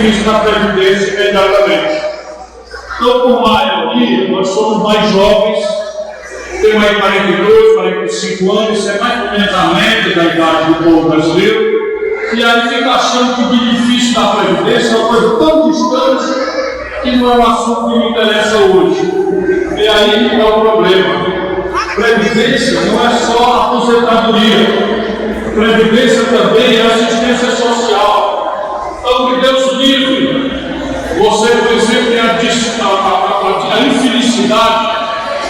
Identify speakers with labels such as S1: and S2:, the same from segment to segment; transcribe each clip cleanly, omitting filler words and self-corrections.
S1: benefício da Previdência imediatamente. Então, por maioria, nós somos mais jovens, temos aí 42, 45 anos, isso é mais ou menos a média da idade do povo brasileiro, e aí fica achando que o benefício da Previdência é uma coisa tão distante que não é um assunto que me interessa hoje. E aí é o problema. Previdência não é só aposentadoria. Previdência também é assistência social. Então, que Deus livre. Você, por exemplo, tem a infelicidade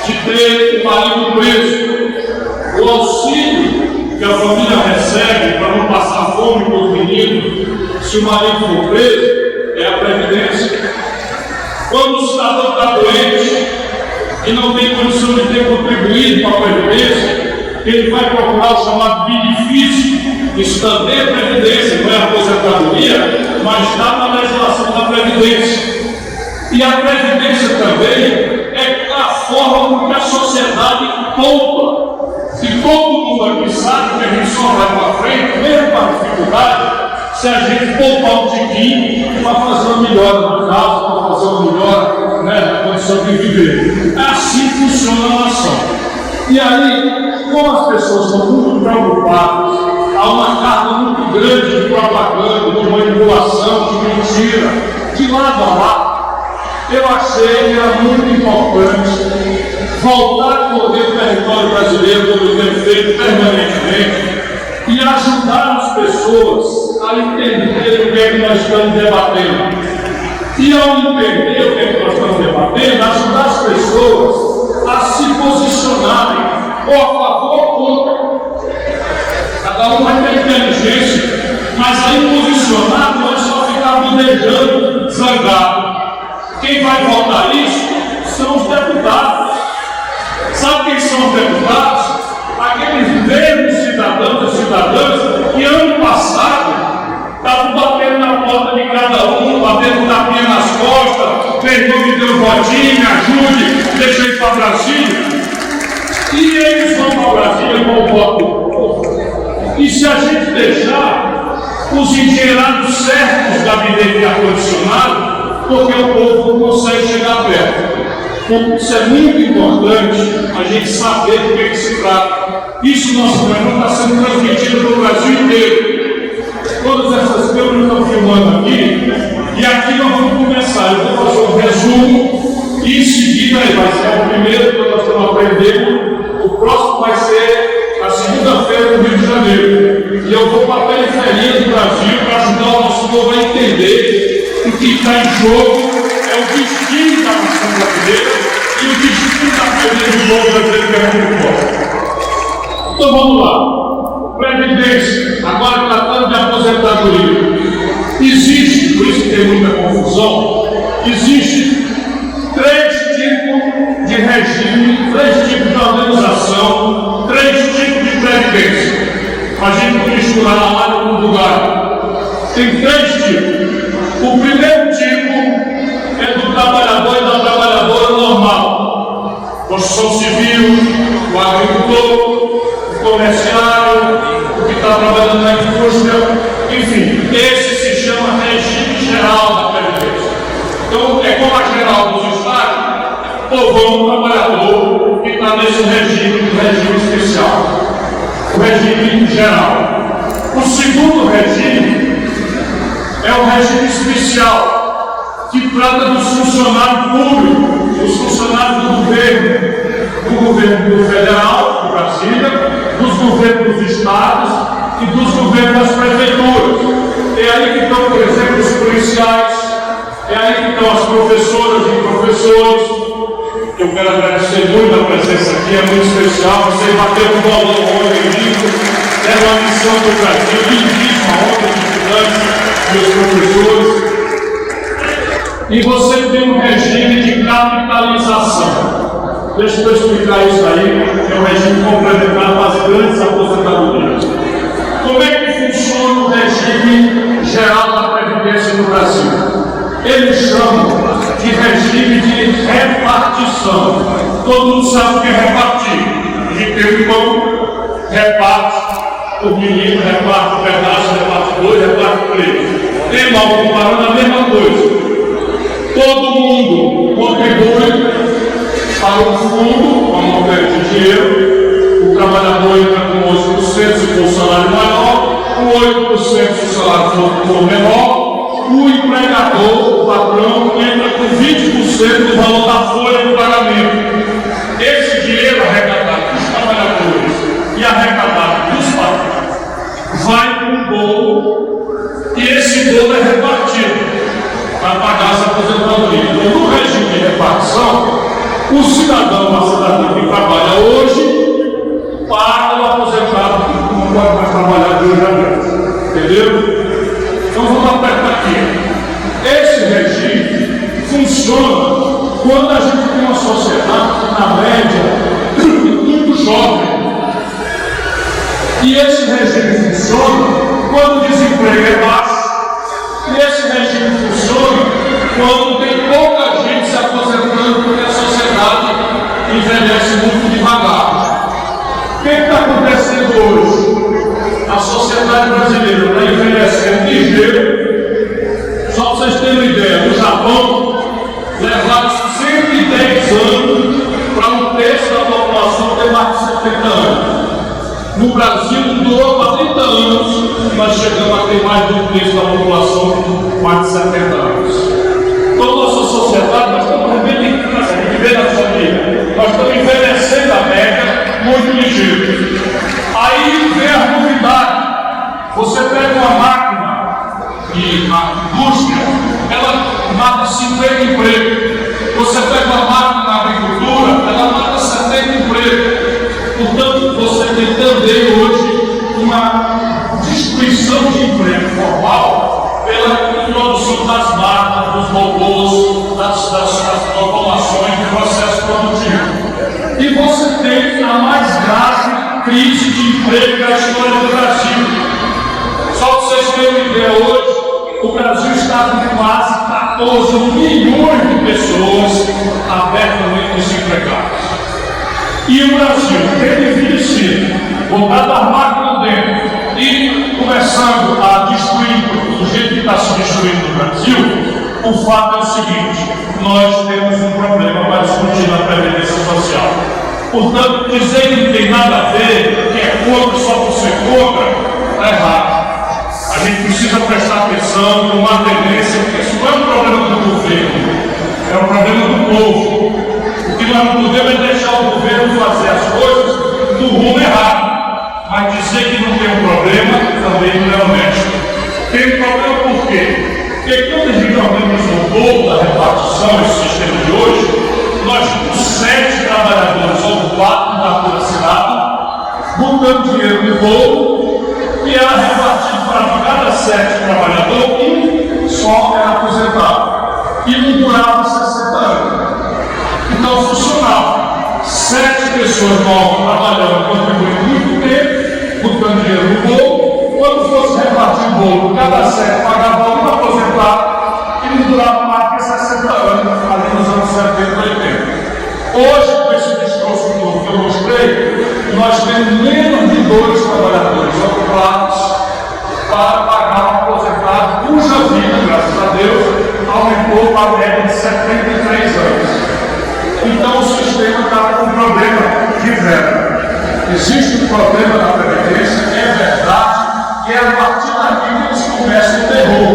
S1: de ter o marido preso. O auxílio que a família recebe para não passar fome para os meninos, se o marido for preso, é a Previdência. Quando o cidadão está doente e não tem condição de ter contribuído para a Previdência, ele vai procurar o chamado benefício. Isso também é Previdência, não é aposentadoria, mas está na legislação da Previdência. E a Previdência também é a forma como a sociedade poupa. E todo mundo aqui sabe que a gente só vai para frente, mesmo com a dificuldade, se a gente poupar um tiquinho para fazer uma melhora na casa, para fazer uma melhora na condição de viver. Assim funciona a nação. E aí, como as pessoas estão muito preocupadas, há uma carga muito grande de propaganda, de manipulação, de mentira, de lado a lado, eu achei que era muito importante voltar a correr o território brasileiro, como eu tenho feito permanentemente, e ajudar as pessoas a entender o que é que nós estamos debatendo. E ao entender o que é que nós estamos debatendo, ajudar as pessoas a se posicionarem ou a favor ou contra. Cada um vai ter inteligência, mas aí posicionado não é só ficar bandejando, zangado. Quem vai votar isso são os deputados. Sabe quem são os deputados? Aqueles mesmos cidadãos e cidadãs que ano passado estavam batendo na porta de cada um, batendo tapinha nas costas, perdão, me deu votinho, me ajude, deixa eu ir para Brasília. E eles vão para Brasília com o voto do povo. E se a gente deixar os engenheirados certos do gabinete de ar-condicionado, porque o povo não consegue chegar perto. Então, isso é muito importante a gente saber do que se trata. Isso, nosso programa está sendo transmitido no Brasil inteiro. Todas essas câmeras estão filmando aqui, e aqui nós vamos começar. Eu vou fazer um resumo, e em seguida vai ser o primeiro que nós estamos aprendendo. O próximo vai ser na segunda-feira no Rio de Janeiro. E eu vou para a periferia do Brasil para ajudar o nosso povo a entender que o que está em jogo é o destino da nação brasileira e o destino da família do povo brasileiro que é muito forte. Então vamos lá. Previdência, agora tratando de aposentadoria. Existe, por isso que tem muita confusão, existe três tipos de regime, três tipos de organização, três tipos de previdência. A gente não misturar lá em algum lugar. Tem três tipos. O primeiro tipo é do trabalhador e da trabalhadora normal. Construção civil, o agricultor, o comerciário, o que está trabalhando na indústria, enfim, esse se chama regime geral da Previdência. Então, é como a geral dos estados, povão trabalhador que está nesse regime especial, o regime geral. O segundo regime é o regime especial, que trata dos funcionários públicos, dos funcionários do governo federal, de Brasília, dos governos dos estados e dos governos das prefeituras. É aí que estão, por exemplo, os policiais, é aí que estão as professoras e professores. Eu quero agradecer muito a presença aqui, é muito especial. Você bateu o balão ontem, é uma missão do Brasil, lindíssima ontem, de estudantes, meus professores. E você tem um regime de capitalização. Deixa eu explicar isso aí, é um regime complementar para as grandes aposentadorias. Como é que funciona o regime geral da Previdência no Brasil? Eles chamam de regime de repartição. Todo mundo sabe o que é repartir. A gente tem um pão, reparte, o menino reparte um pedaço, reparte dois, reparte três. tem mal comparando a mesma coisa. Todo mundo contribui para o fundo, como de dinheiro, o trabalhador entra com 8% se for o salário maior, com 8% se o salário for menor, o empregador, o patrão, entra com 20% do valor da folha de pagamento. Esse dinheiro arrecadado dos trabalhadores e arrecadado dos patrões vai para um bolo e esse bolo é repartido para pagar as aposentadorias. Então, no regime de repartição, o cidadão, a cidadã que trabalha hoje, paga o aposentado que não pode mais trabalhar de hoje a noite. Entendeu? Então, vamos apertar aqui. Esse regime funciona quando a gente tem uma sociedade que, na média, é muito jovem. E esse regime funciona quando o desemprego é baixo. E esse regime funciona quando tem pouca gente se aposentando, porque a sociedade envelhece muito devagar. O que está acontecendo hoje? A sociedade brasileira está envelhecendo ligeiro. Só para vocês terem uma ideia, no Japão levaram 110 anos para um terço da população ter mais de 70 anos. No Brasil durou para 30 anos, nós chegamos a ter mais de um terço da população com mais de 70 anos. Então, nossa sociedade, nós estamos envelhecendo, a gente vê na família, nós estamos envelhecendo a média muito ligeiro. Aí vem a novidade. Você pega uma máquina e a indústria, ela mata 50 empregos. Você pega uma máquina na agricultura, ela mata 70 empregos. Portanto, você tem também hoje uma destruição de emprego formal pela introdução das máquinas, dos robôs, das automações de processo produtivo. E você tem a mais grave crise de emprego da história do Brasil. Só para vocês terem uma ideia, hoje o Brasil está com quase 14 milhões de pessoas abertamente desempregadas. E o Brasil tem envelhecido, botado a máquina dentro e começando a destruir do jeito que está se destruindo no Brasil, o fato é o seguinte: nós temos um problema para discutir na Previdência Social. Portanto, dizer que não tem nada a ver, que é contra só por ser contra, é errado. A gente precisa prestar atenção, tomar tendência, porque isso não é um problema do governo, é um problema do povo. O que nós não podemos é deixar o governo fazer as coisas do rumo errado. Mas dizer que não tem um problema também não é honesto. Tem um problema por quê? Porque quando a gente organiza o bolo da repartição, esse sistema de hoje, nós temos 7 trabalhadores ou 4 na toda a cidade, botando dinheiro no bolo e era repartido para cada 7 trabalhadores, um só era aposentado. E não durava 60 anos. Então funcionava. 7 pessoas novas trabalhando, contribuindo muito tempo, botando dinheiro no bolo. Quando fosse repartir o bolo, cada 7 pagava um aposentado e não durava mais que 60 anos, ali nos anos 70 e 80. Hoje, com esse discurso novo que eu mostrei, nós temos menos de 2 trabalhadores ocupados para pagar um aposentado cuja vida, graças a Deus, aumentou para a média de 73 anos. Então o sistema está com um problema de verba. Existe um problema na Previdência, é verdade, que é a partir daqui que eles começam o terror.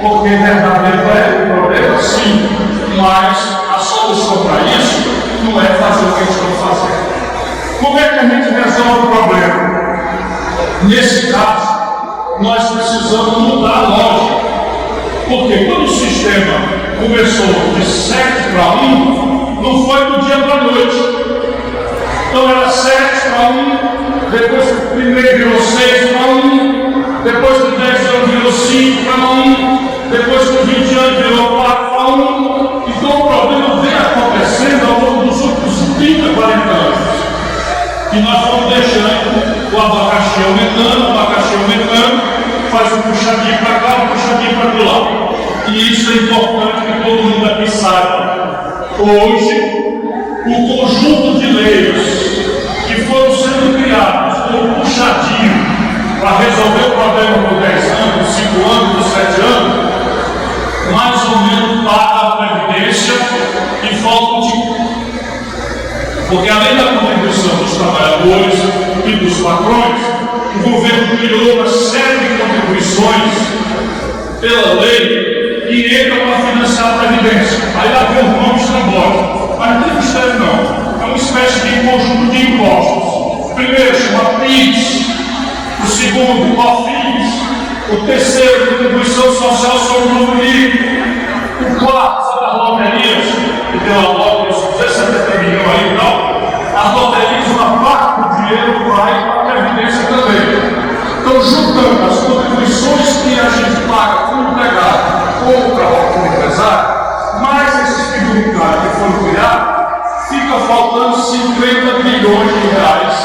S1: Porque verdadeiro é um problema, sim, mas a solução para isso não é fazer o que eles estão fazendo. Como é que a gente resolve o problema? Nesse caso, nós precisamos mudar a lógica. Porque quando o sistema começou de 7 para 1, não foi do dia para a noite. Então era 7 para 1, depois o primeiro virou 6 para 1, depois com 10 anos virou 5 para 1, depois com 20 anos virou 4 para 1. Então o problema vem acontecendo ao longo dos últimos 30, 40 anos. E nós vamos deixando o abacaxi aumentando, faz um puxadinho para cá, um puxadinho para lá. E isso é importante que todo mundo aqui saiba. Hoje, o conjunto de leis que foram sendo criadas como puxadinho para resolver o problema por 10 anos, 5 anos, 7 anos, trabalhadores e dos patrões, o governo criou uma série de contribuições pela lei que entram para financiar a Previdência. Aí lá vem o nome estrambólico, mas não tem mistério não. É uma espécie de conjunto de impostos. O primeiro chama PIS, o segundo, OFIS, o terceiro, contribuição social sobre o lucro líquido, o quarto, são as loterias, que tem uma loteria de 70 milhões aí e tal. As loterias, uma parte do dinheiro vai para a Previdência também. Então, juntando as contribuições que a gente paga como empregado ou trabalho como empresário, mais esses tributários que foram criados, fica faltando 50 bilhões de reais,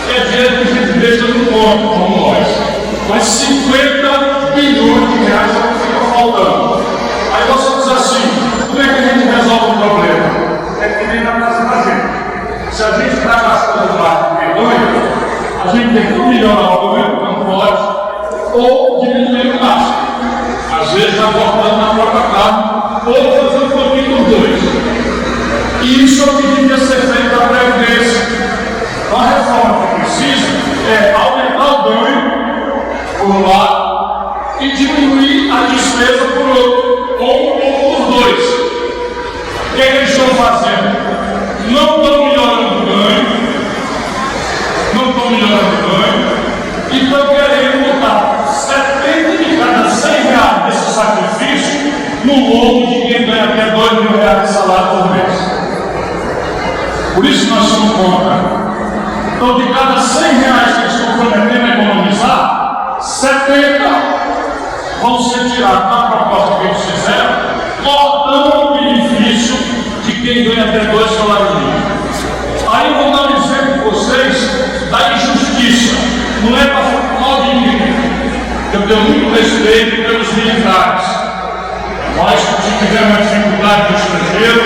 S1: que é dinheiro que a gente deixa no ponto, como nós. Mas 50 bilhões de reais é o que fica faltando. Aí você diz assim, como é que a gente resolve o problema? É que nem na casa da gente. Se a gente está gastando mais de bilhões, a gente tem que melhorar o governo, não pode, ou diminuir o gasto. Às vezes está cortando na própria casa, ou fazendo um pouquinho dos dois. E isso é o que devia ser feito na Previdência. A reforma que precisa é aumentar o ganho por um lado e diminuir a despesa por outro, ou por dois. O que é que eles estão fazendo? Não estão melhorando o ganho, e estão querendo botar 70 de cada 100 reais desse sacrifício no lombo de quem ganha até 2 mil reais de salário por mês. Por isso nós somos contra. Então, de cada 100 reais que eles estão prometendo economizar, 70 vão ser tirados na proposta que eles fizeram, cortando o benefício de quem ganha até 2 salários mínimos. Aí eu vou dar um exemplo para vocês da injustiça. Não é para mal de ninguém. Eu tenho muito respeito pelos militares. Mas se tiver uma dificuldade do estrangeiro,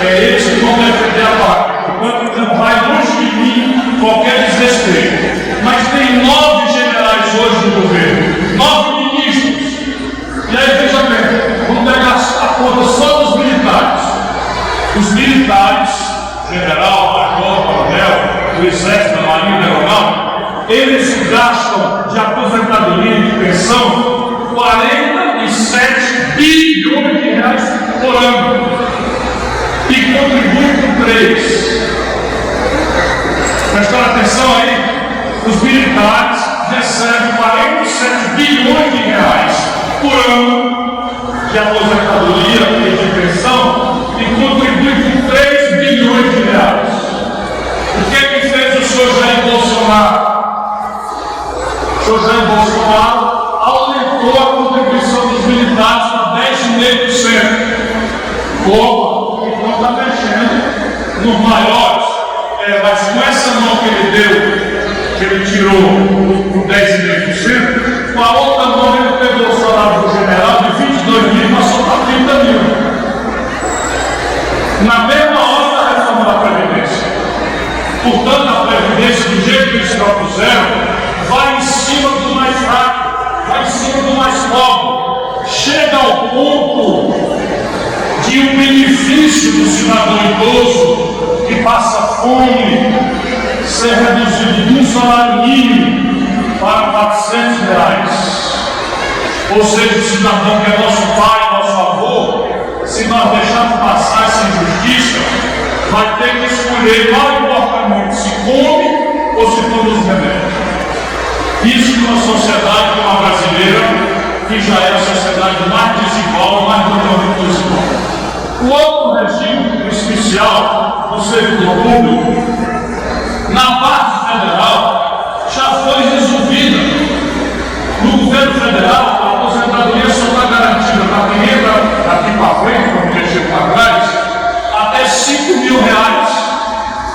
S1: é eles que vão defender a pátria. Enquanto não vai longe de mim qualquer desrespeito. Mas tem 9 generais hoje no governo, 9 ministros. E aí veja bem, vamos pegar a conta só dos militares. Os militares, general, major, coronel, do exército, da marinha, da aeronáutica, eles gastam de aposentadoria e de pensão 47 bilhões de reais por ano e contribuem com 3. Prestaram atenção aí? Os militares recebem 47 bilhões de reais por ano de aposentadoria e de pensão e contribuem com 3 bilhões de reais. O que é que fez o senhor Jair Bolsonaro? O senhor Jair Bolsonaro aumentou a contribuição dos militares para 10,5%. Opa, então está mexendo nos maiores, mas com essa mão que ele deu, que ele tirou por 10,5%, com a outra mão ele pegou o salário do general de 22 mil e passou para 30 mil. Na mesma hora da reforma da Previdência. Portanto, a Previdência, do jeito que eles propuseram, vai em cima do mais fraco, vai em cima do mais pobre. Chega ao ponto de um benefício do cidadão idoso que passa fome ser reduzido de um salário mínimo para 400 reais. Ou seja, o cidadão que é nosso pai, nosso avô, se nós deixarmos passar essa injustiça, vai ter que escolher, não importa muito se come ou se produz remédio. Isso numa sociedade como a brasileira, que já é a sociedade mais desigual, mais totalmente desigual. O outro regime especial do servidor público, na parte federal, já foi resolvida. No governo federal, a aposentadoria só está garantida para quem entra daqui para frente, como mexer para trás, até 5 mil reais.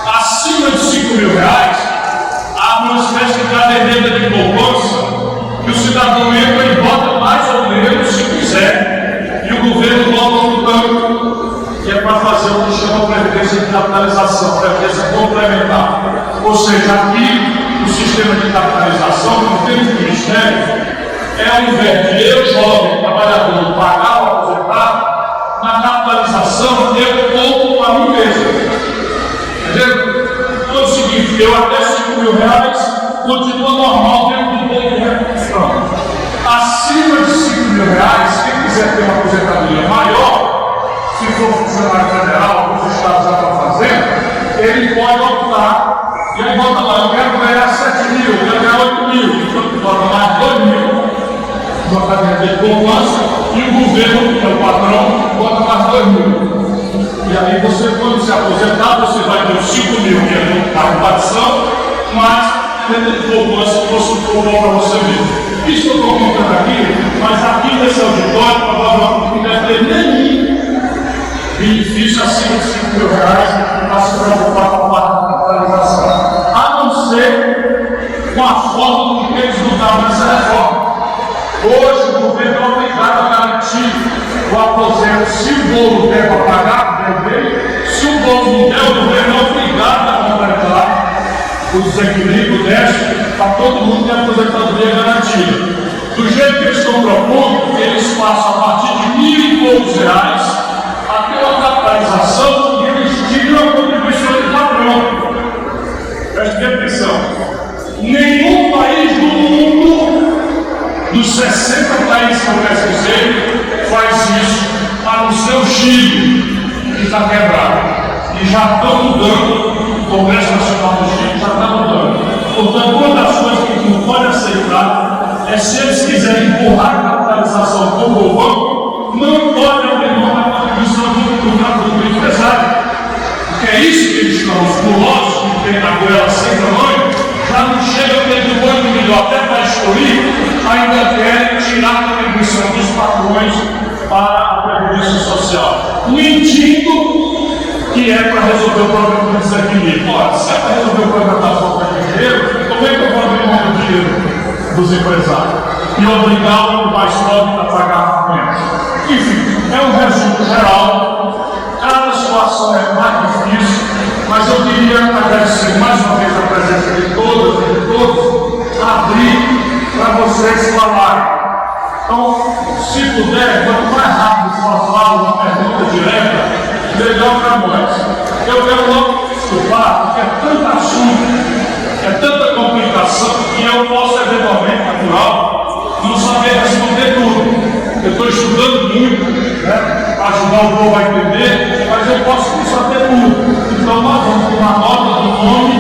S1: Acima de 5 mil reais, há uma espécie de caderneta de poupança que o cidadão entra e bota mais ou menos se quiser, e o governo bota no banco, que é para fazer o que chama de previdência de capitalização, previdência complementar. Ou seja, aqui o sistema de capitalização, não tem do Ministério, é ao invés de eu, jovem, trabalhador, pagar o aposentado, na capitalização eu poupo para mim mesmo. Entendeu? Então é o seguinte, eu até R$ 5.000 continua normal dentro do plano de reconstrução. Acima de R$ 5.000, quem quiser ter uma aposentadoria maior, se for funcionário federal, alguns estados já estão fazendo, ele pode optar, e aí bota lá, eu quero ganhar 7 mil, eu quero ganhar 8 mil, então bota mais 2 mil, uma caderneta de poupança, e o governo, que é o patrão, bota mais 2 mil. E aí você, quando se aposentar, você vai ter os 5 mil, que é a repartição, mas dentro de poupança que fosse bom para você mesmo. Isso que eu estou contando aqui, mas aqui nesse auditório, provavelmente não deve ter nenhum benefício acima de R$ 5.000 para se preocupar com a capitalização. A não ser com a forma que eles mudaram nessa reforma. Hoje o governo é obrigado a garantir o aposento se o bolo der para pagar, se o bolo não der, o governo é obrigado a completar o desequilíbrio deste para todo mundo ter a aposentadoria garantida. Do jeito que eles estão propondo, eles passam a partir de R$ 1.000 até uma capitalização e eles tiram a contribuição do patrão. Preste atenção. Nenhum país do mundo, dos 60 países que eu pesquisei, faz isso, a não ser o Chile, que está quebrado. E já estão mudando. O Congresso Nacional do Chile já está mudando. Portanto, uma das coisas que a gente não pode aceitar é se eles quiserem empurrar a capitalização com o governo, não pode abrir mão da contribuição do empresário. Porque é isso que eles estão, os gulosos que tem na goela sem tamanho, já não chega dentro do banco melhor, até para excluir, ainda querem tirar a contribuição dos patrões para a previdência social. Mentindo que é para resolver o problema do desequilíbrio. Ora, se é para resolver o problema da falta de dinheiro, como é que eu vou abrir mão do dinheiro dos empresários e obrigar o mais pobre a pagar menos? Enfim, é um resumo geral. Cada situação é mais difícil, mas eu queria agradecer mais uma vez a presença de todas e de todos, abrir para vocês falarem. Então, se puder, quanto mais rápido for falar uma pergunta direta, melhor para nós. Eu quero logo desculpar, porque é tanto assunto, é tanta complicação, que eu posso, eventualmente, natural, não saber responder tudo. Eu estou estudando muito, para ajudar o povo a entender, mas eu posso não saber tudo. Então, nós vamos tomar nota do nome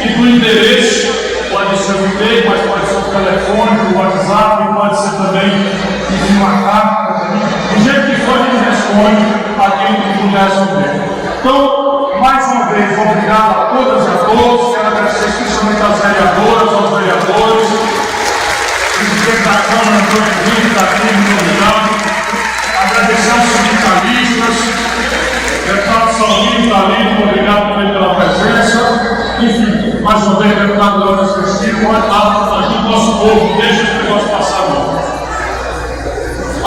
S1: e do endereço. Pode ser o e-mail, mas pode ser o telefone, o WhatsApp, pode ser também uma carta. Do jeito que for, a gente responde aquilo que puder resolver. Então, mais uma vez, obrigado a todas e a todos. Quero agradecer especialmente às vereadoras, aos vereadores, presidente da Câmara, Antônio Henrique, da Câmara, muito obrigado. Agradecer aos sindicalistas, deputado Saulinho, está ali, muito obrigado também pela presença. Enfim, mais uma vez, deputado Leônidas Castilho, pode ajudar o nosso povo, deixa esse negócio passar não.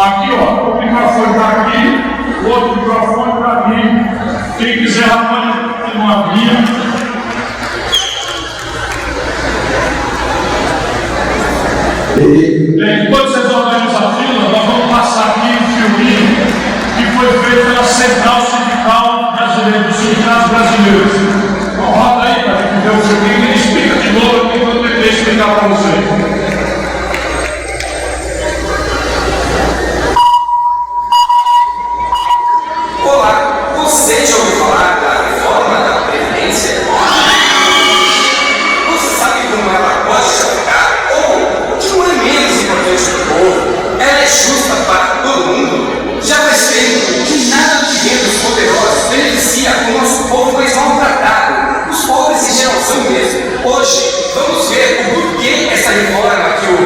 S1: Aqui, ó, o microfone está aqui, o outro microfone está aqui. Quem quiser, pode ter uma guia. Enquanto vocês organizam a fila, nós vamos passar aqui um filminho que foi feito pela Central Sindical Brasileira, dos Sindicatos Brasileiros. Então, roda aí para quem ver o filminho e explica de novo o que eu tentei explicar para vocês.
S2: Você já ouviu falar da reforma da Previdência? Você sabe como ela pode te afetar? Ou, que não é menos importante para o povo, ela é justa para todo mundo? Já faz tempo que nada do que vem dos poderosos beneficia o nosso povo mais maltratado, os pobres em geralzão mesmo. Hoje, vamos ver o porquê essa reforma que o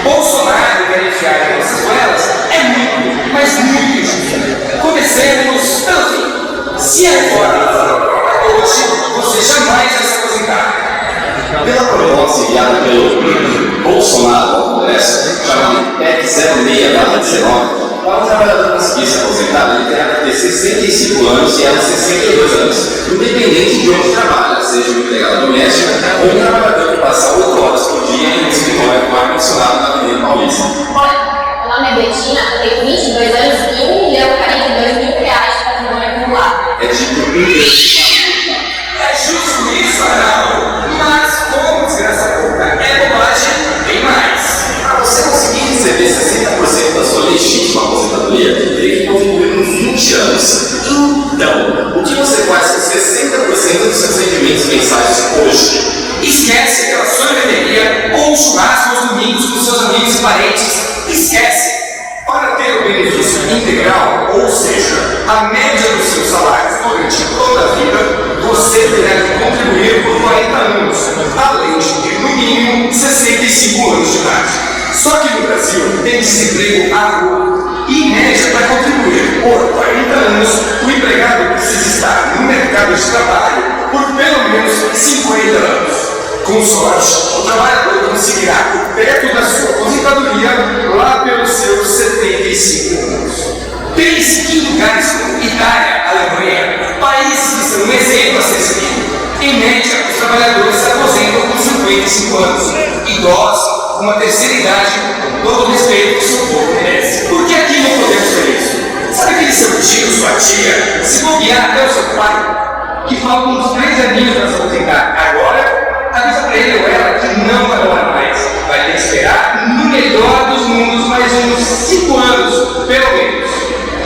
S2: Bolsonaro quer enfiar em nossas goelas é muito, mas muito injusta. Comecemos pelo fim. Se a reforma for aprovada hoje, você jamais vai se aposentar.
S3: Pela proposta enviada pelo Bolsonaro ao Congresso, chamada PEC 06/19, para o trabalhador conseguir se aposentar, ele terá que ter 65 anos e ela 62 anos, independente de onde trabalha, seja um empregado doméstico ou um trabalhador que passa 8 horas por dia em um escritório com ar-condicionado na Avenida Paulista.
S4: Meu nome é Betina, eu tenho 22 anos e R$1.042.000 de patrimônio acumulado.
S3: É tipo
S2: É justo isso, parentes, esquece. Para ter o benefício integral, ou seja, a média dos seus salários durante toda a vida, você terá que contribuir por 40 anos, além de ter no mínimo 65 anos de idade. Só que no Brasil tem desemprego alto e, em média, para contribuir por 40 anos, o empregado precisa estar no mercado de trabalho por pelo menos 50 anos. Com sorte, o trabalhador conseguirá o teto da sua aposentadoria lá pelos seus 75 anos. Pense que em lugares como Itália, Alemanha, países que são um exemplo a ser seguido. Em média, os trabalhadores se aposentam com 55 anos, idosos, com uma terceira idade, com todo o respeito que seu povo merece. Por que aqui não podemos ter isso? Sabe aquele seu tio, sua tia, se bobear até o seu pai, que faltam uns 3 aninhos para se aposentar agora? Avisa para ele ou ela que não vai rolar mais. Vai ter que esperar, no melhor dos mundos, mais uns 5 anos, pelo menos.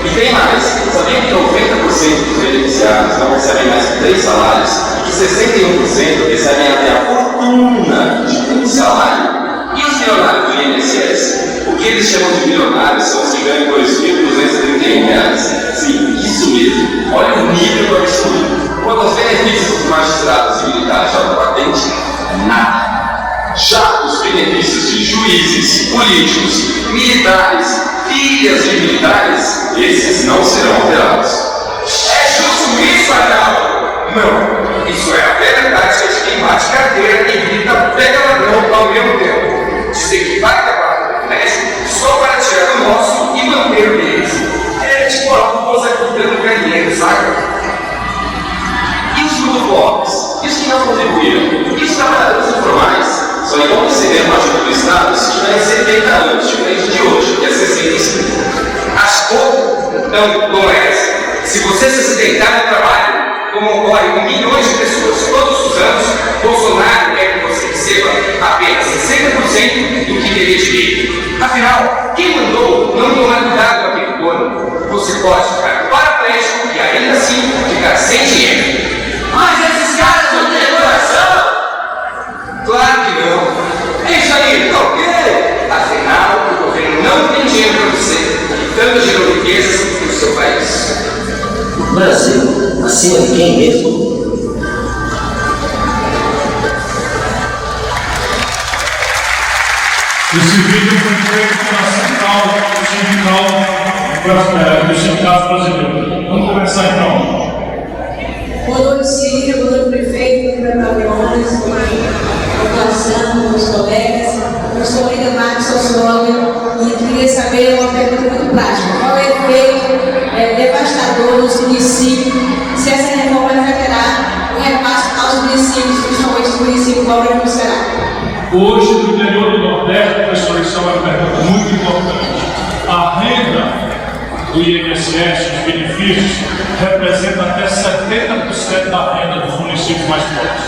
S3: E tem mais, sabia que 90% dos beneficiados não recebem mais que 3 salários e que 61% recebem até a fortuna de 1 salário? E os milionários do INSS? O que eles chamam de milionários são os que ganham R$2.231. Sim, isso mesmo. Olha o nível do absurdo. Quanto aos benefícios dos magistrados e militares de alta patente, nada. Já os benefícios de juízes, políticos, militares, filhas de militares, esses não serão alterados.
S2: É justo isso, Arnaldo? Não. Isso é a velha prática de quem bate carteira e grita pega ladrão ao mesmo tempo. Dizer que vai trabalhar no colégio só para tirar o nosso e manter o deles. É tipo a raposa gritando galinheiro, sabe?
S3: E os grupos? E os que não contribuíram? E os trabalhadores informais? Só irão receber uma ajuda do Estado se tiverem 70 anos, diferente de hoje, que é 65.
S2: Acho pouco? Então, não é essa. Se você se acidentar no trabalho, como ocorre com milhões de pessoas todos os anos, Bolsonaro quer que você receba apenas 60% do que teria direito. Afinal, quem mandou não tomar cuidado com aquele dono? Você pode ficar paraplégico e ainda assim ficar sem dinheiro.
S5: Mas esses caras não têm coração?
S2: Claro que não. Deixa aí, tá ok? Afinal, o governo não tem dinheiro para você, que tanto gerou riquezas no seu país.
S5: Brasil, acima de quem mesmo?
S1: Esse vídeo foi feito pela Central dos Sindicatos Brasileiros. Vamos começar então.
S6: Boa noite, Cília, boa noite, prefeito, governadores, população, meus colegas. Eu sou Lida Marques, socióloga, e queria saber uma pergunta muito prática. Qual é o efeito devastador dos municípios, se essa reforma afetará o repasse aos municípios, principalmente os municípios pobres do Ceará?
S1: Hoje, no interior do Nordeste, professor, isso é uma pergunta muito importante. A renda do INSS, os benefícios, representa até 70% da renda dos municípios mais pobres.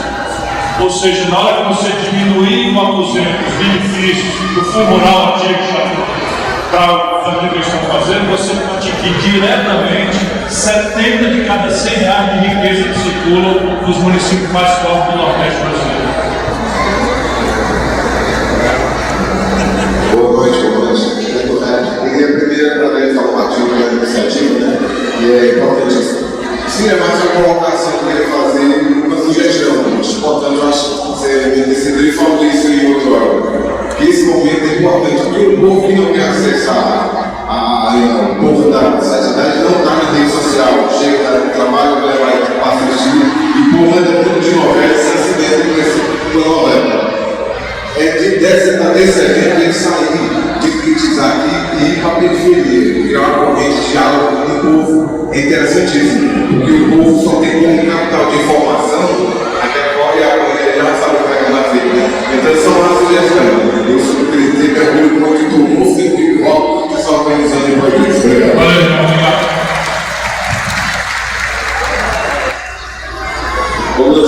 S1: Ou seja, na hora que você diminuir o aposento, os benefícios do fundo rural antigo para fazer o que eles estão fazendo, você pode atingir diretamente 70 de cada 100 reais de riqueza que circulam nos municípios mais pobres do Nordeste brasileiro.
S7: Boa noite. Queria primeiro agradecer ao partido pela iniciativa, né? E é importantíssimo. Sim, é mais uma colocação que eu queria fazer, uma sugestão. Importante, eu acho que você me decidiu e falou isso em outra hora. Que esse momento é importante, porque o povo que não quer acessar o povo da cidade não está na rede social, chega no trabalho, vai passa o dia, e o povo anda muito de novela, se acidenta com essa novela. É de desse evento ele sair de criticar aqui e ir para a periferia, criar uma corrente de diálogo com o povo. É interessantíssimo, porque o povo só tem como capital de informação a coisa, ele já sabe o que vai fazer, né? Então são uma sugestão. Eu sou presidente, eu orgulho muito do povo, sempre volto, que só organizando depois disso. Obrigado.
S1: Valeu, obrigado.
S8: Como eu me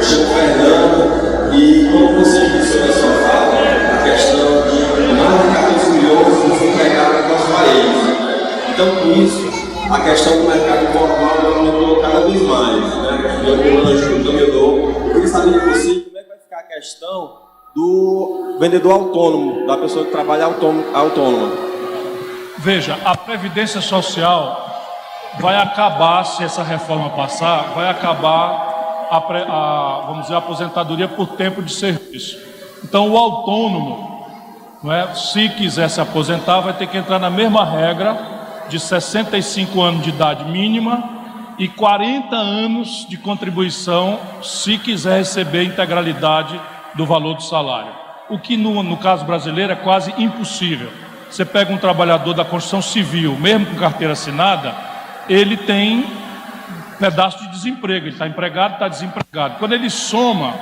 S8: chamo Fernando, e como você disse na sua fala, a questão de mais de 14 milhões nos empregados nas paredes. Então, com isso, a questão do mercado informal aumentou cada vez mais, né? Eu queria saber de você como é que vai ficar a questão do vendedor autônomo, da pessoa que trabalha autônoma.
S1: Veja, a Previdência Social vai acabar, se essa reforma passar, vai acabar vamos dizer, a aposentadoria por tempo de serviço. Então, o autônomo, não é, se quiser se aposentar, vai ter que entrar na mesma regra de 65 anos de idade mínima e 40 anos de contribuição, se quiser receber a integralidade do valor do salário. O que, no caso brasileiro, é quase impossível. Você pega um trabalhador da construção civil, mesmo com carteira assinada, ele tem pedaço de desemprego, ele está empregado, está desempregado. Quando ele soma,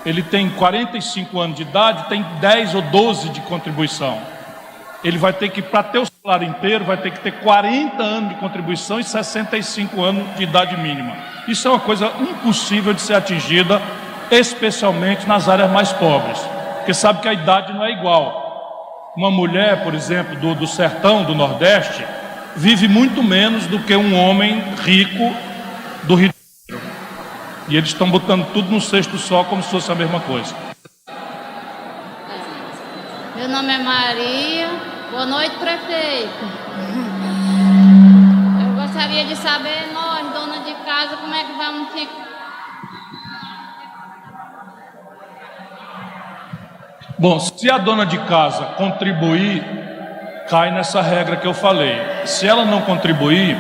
S1: ele tem 45 anos de idade, tem 10 ou 12 de contribuição. Ele vai ter que, para ter o salário inteiro, vai ter que ter 40 anos de contribuição e 65 anos de idade mínima. Isso é uma coisa impossível de ser atingida, especialmente nas áreas mais pobres, porque sabe que a idade não é igual. Uma mulher, por exemplo, do sertão, do Nordeste, vive muito menos do que um homem rico do Rio de Janeiro. E eles estão botando tudo num cesto só, como se fosse a mesma coisa.
S9: Meu nome é Maria. Boa noite, prefeito. Eu gostaria de saber, nós, dona de casa, como é que vamos ficar.
S1: Bom, se a dona de casa contribuir, cai nessa regra que eu falei. Se ela não contribuir,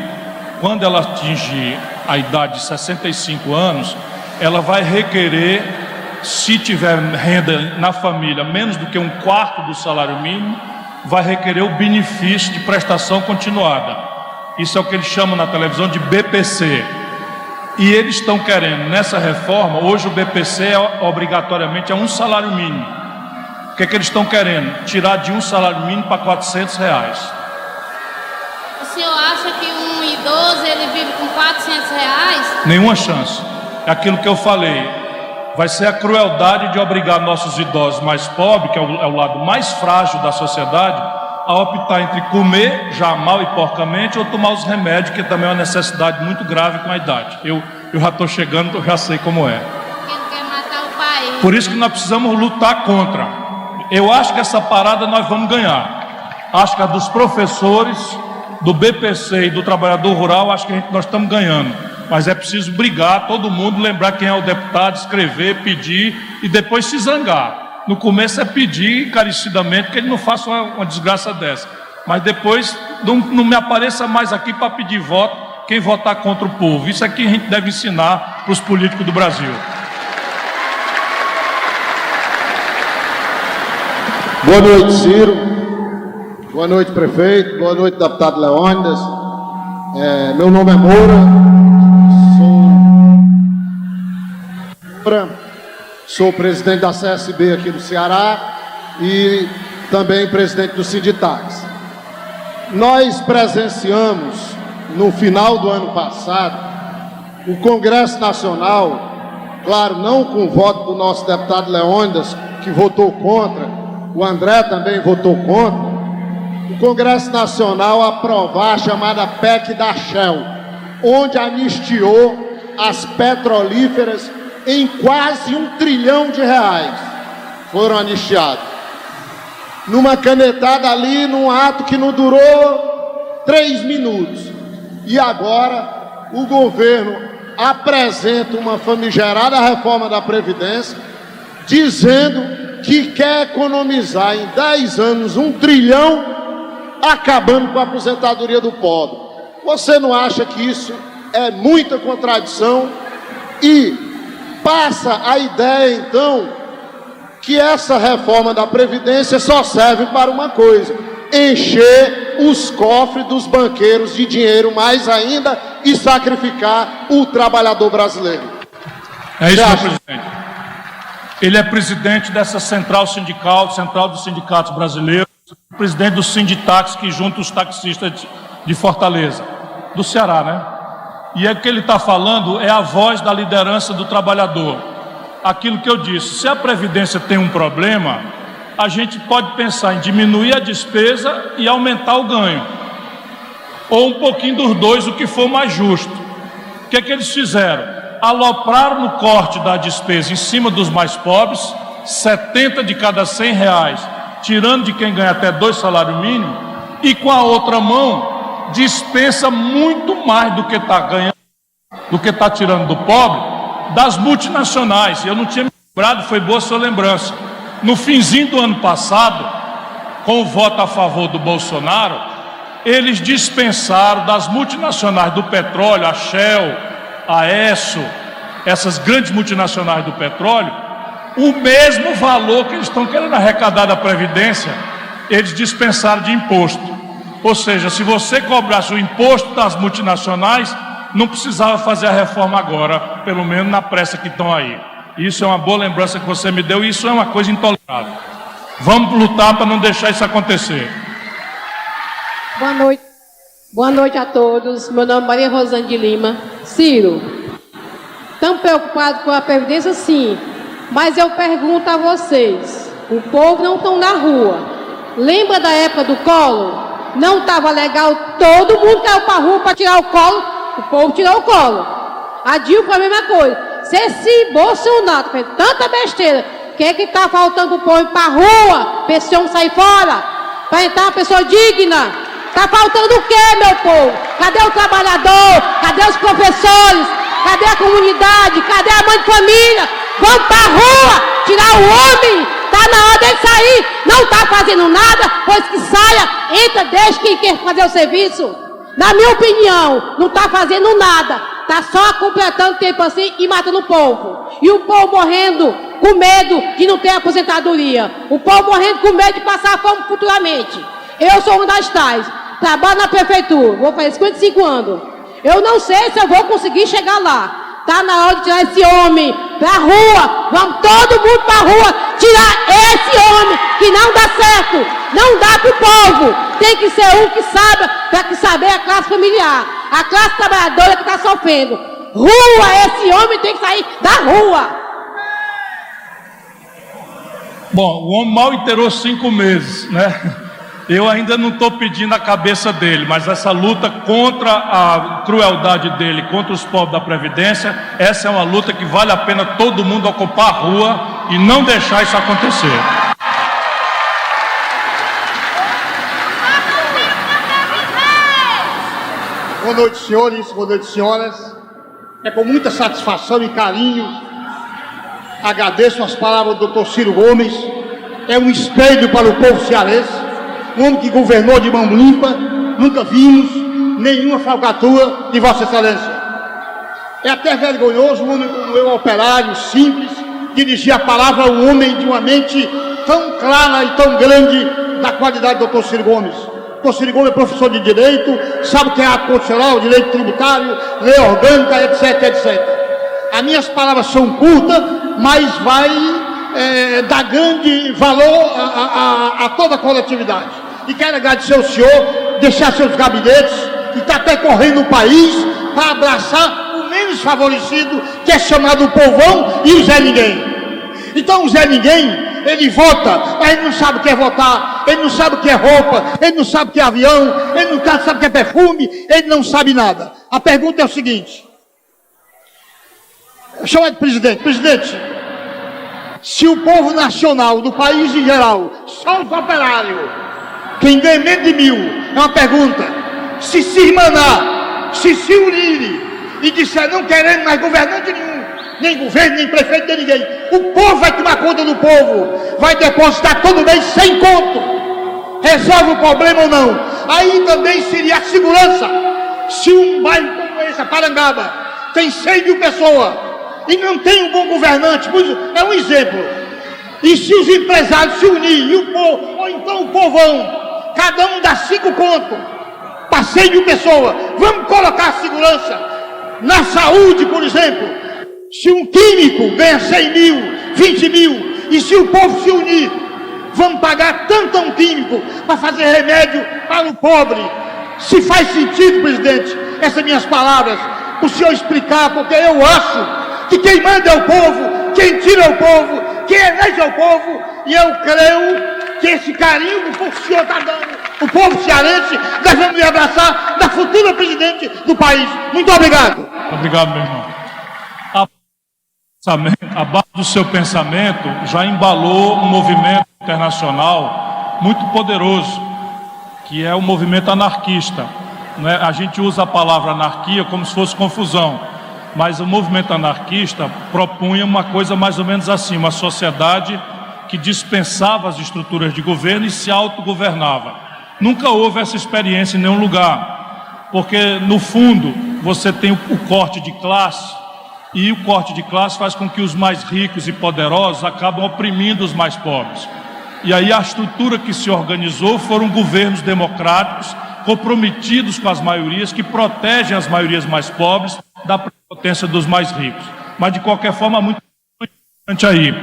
S1: quando ela atingir a idade de 65 anos, ela vai requerer, se tiver renda na família menos do que um quarto do salário mínimo, vai requerer o benefício de prestação continuada. Isso é o que eles chamam na televisão de BPC. E eles estão querendo, nessa reforma, hoje o BPC obrigatoriamente é um salário mínimo. O que é que eles estão querendo? Tirar de um salário mínimo para R$400.
S9: O senhor acha que um idoso ele vive com R$400?
S1: Nenhuma chance. É aquilo que eu falei. Vai ser a crueldade de obrigar nossos idosos mais pobres, que é o lado mais frágil da sociedade, a optar entre comer já mal e porcamente ou tomar os remédios, que também é uma necessidade muito grave com a idade. Eu já estou chegando, eu já sei como é.
S9: Porque quer matar o país.
S1: Por isso que nós precisamos lutar contra. Eu acho que essa parada nós vamos ganhar. Acho que a dos professores, do BPC e do trabalhador rural, acho que nós estamos ganhando. Mas é preciso brigar, todo mundo lembrar quem é o deputado, escrever, pedir e depois se zangar. No começo é pedir encarecidamente que ele não faça uma desgraça dessa. Mas depois não me apareça mais aqui para pedir voto quem votar contra o povo. Isso é que a gente deve ensinar para os políticos do Brasil.
S10: Boa noite, Ciro. Boa noite, prefeito. Boa noite, deputado Leônidas. Meu nome é Moura. Sou presidente da CSB aqui do Ceará e também presidente do Sinditax. Nós presenciamos, no final do ano passado, o Congresso Nacional, claro, não com o voto do nosso deputado Leônidas, que votou contra, o André também votou contra, o Congresso Nacional aprovar a chamada PEC da Shell, onde anistiou as petrolíferas em quase R$1 trilhão. Foram anistiados. Numa canetada ali, num ato que não durou 3 minutos. E agora o governo apresenta uma famigerada reforma da Previdência, dizendo que quer economizar em 10 anos R$1 trilhão, acabando com a aposentadoria do pobre. Você não acha que isso é muita contradição? E passa a ideia, então, que essa reforma da Previdência só serve para uma coisa: encher os cofres dos banqueiros de dinheiro mais ainda e sacrificar o trabalhador brasileiro.
S1: É isso, meu presidente. Ele é presidente dessa central sindical, central dos sindicatos brasileiros, presidente do Sinditax, que junta os taxistas de Fortaleza, do Ceará, né? E o que ele está falando é a voz da liderança do trabalhador. Aquilo que eu disse, se a Previdência tem um problema, a gente pode pensar em diminuir a despesa e aumentar o ganho. Ou um pouquinho dos dois, o que for mais justo. O que é que eles fizeram? Alopraram no corte da despesa em cima dos mais pobres, 70 de cada 100 reais, tirando de quem ganha até 2 salários mínimos, e com a outra mão dispensa muito mais do que está ganhando, do que está tirando do pobre, das multinacionais. Eu não tinha me lembrado, foi boa sua lembrança. No finzinho do ano passado, com o voto a favor do Bolsonaro, eles dispensaram das multinacionais do petróleo, a Shell, a Esso, essas grandes multinacionais do petróleo, o mesmo valor que eles estão querendo arrecadar da Previdência, eles dispensaram de imposto. Ou seja, se você cobrasse o imposto das multinacionais, não precisava fazer a reforma agora, pelo menos na pressa que estão aí. Isso é uma boa lembrança que você me deu, e isso é uma coisa intolerável. Vamos lutar para não deixar isso acontecer.
S11: Boa noite. Boa noite a todos. Meu nome é Maria Rosane de Lima. Ciro, estão preocupados com a Previdência? Sim. Mas eu pergunto a vocês, o povo não está na rua. Lembra da época do Collor? Não estava legal, todo mundo caiu para a rua para tirar o Collor, o povo tirou o Collor. A Dilma foi a mesma coisa. Se esse Bolsonaro fez tanta besteira, o que é que está faltando para o povo ir para a rua, para esse homem sair fora, para entrar uma pessoa digna? Está faltando o quê, meu povo? Cadê o trabalhador? Cadê os professores? Cadê a comunidade? Cadê a mãe de família? Vamos para a rua, tirar o homem. Está na hora dele sair. Não está fazendo nada, pois que saia, entra, deixa quem quer fazer o serviço. Na minha opinião, não está fazendo nada. Está só completando tempo assim e matando o povo. E o povo morrendo com medo de não ter aposentadoria. O povo morrendo com medo de passar fome futuramente. Eu sou uma das tais. Trabalho na prefeitura. Vou fazer 55 anos. Eu não sei se eu vou conseguir chegar lá. Está na hora de tirar esse homem para a rua. Vamos todo mundo para a rua tirar esse homem que não dá certo. Não dá para o povo. Tem que ser um que saiba, para que saber a classe familiar. A classe trabalhadora que está sofrendo. Rua, esse homem tem que sair da rua.
S1: Bom, o homem mal inteirou 5 meses, né? Eu ainda não estou pedindo a cabeça dele, mas essa luta contra a crueldade dele, contra os pobres da Previdência, essa é uma luta que vale a pena todo mundo ocupar a rua e não deixar isso acontecer.
S10: Boa noite, senhores, boa noite, senhoras. É com muita satisfação e carinho, agradeço as palavras do Dr. Ciro Gomes. É um espelho para o povo cearense. Um homem que governou de mão limpa, nunca vimos nenhuma falcatrua de Vossa Excelência. É até vergonhoso um homem como eu, operário, simples, dirigir a palavra a um homem de uma mente tão clara e tão grande da qualidade do Dr. Ciro Gomes. O Dr. Ciro Gomes é professor de Direito, sabe o que é ato constitucional, Direito Tributário, Lei Orgânica, etc, etc. As minhas palavras são curtas, mas vai dar grande valor a toda a coletividade. E quero agradecer ao senhor, deixar seus gabinetes, que está percorrendo o país para abraçar o menos favorecido, que é chamado o povão e o Zé Ninguém. Então o Zé Ninguém, ele vota, mas ele não sabe o que é votar, ele não sabe o que é roupa, ele não sabe o que é avião, ele não sabe o que é perfume, ele não sabe nada. A pergunta é o seguinte, chama de presidente, se o povo nacional, do país em geral, só os operários, quem ganha menos de 1.000, é uma pergunta, se irmanar, se unirem e disser não queremos mais governante nenhum, nem governo, nem prefeito, nem ninguém, o povo vai tomar conta do povo, vai depositar todo mês 100 conto, resolve o problema ou não. Aí também seria a segurança. Se um bairro como esse, Parangaba, tem 100 mil pessoas e não tem um bom governante, é um exemplo, e se os empresários se unirem, e o povo, ou então o povão, cada um dá 5 contos para 100 mil pessoas, vamos colocar a segurança na saúde, por exemplo. Se um químico ganha 100 mil, 20 mil, e se o povo se unir, vamos pagar tanto a um químico para fazer remédio para o pobre. Se faz sentido, presidente, essas minhas palavras, o senhor explicar, porque eu acho que quem manda é o povo, quem tira é o povo, quem elege é o povo, e eu creio que esse carinho que o senhor está dando, o povo cearense, nós vamos lhe abraçar da futura presidente do país. Muito obrigado.
S1: Obrigado, meu irmão. A base do seu pensamento já embalou um movimento internacional muito poderoso, que é o movimento anarquista. Né? A gente usa a palavra anarquia como se fosse confusão, mas o movimento anarquista propunha uma coisa mais ou menos assim, uma sociedade que dispensava as estruturas de governo e se autogovernava. Nunca houve essa experiência em nenhum lugar, porque no fundo você tem o corte de classe, e o corte de classe faz com que os mais ricos e poderosos acabam oprimindo os mais pobres. E aí a estrutura que se organizou foram governos democráticos comprometidos com as maiorias, que protegem as maiorias mais pobres da prepotência dos mais ricos. Mas de qualquer forma, muito importante aí.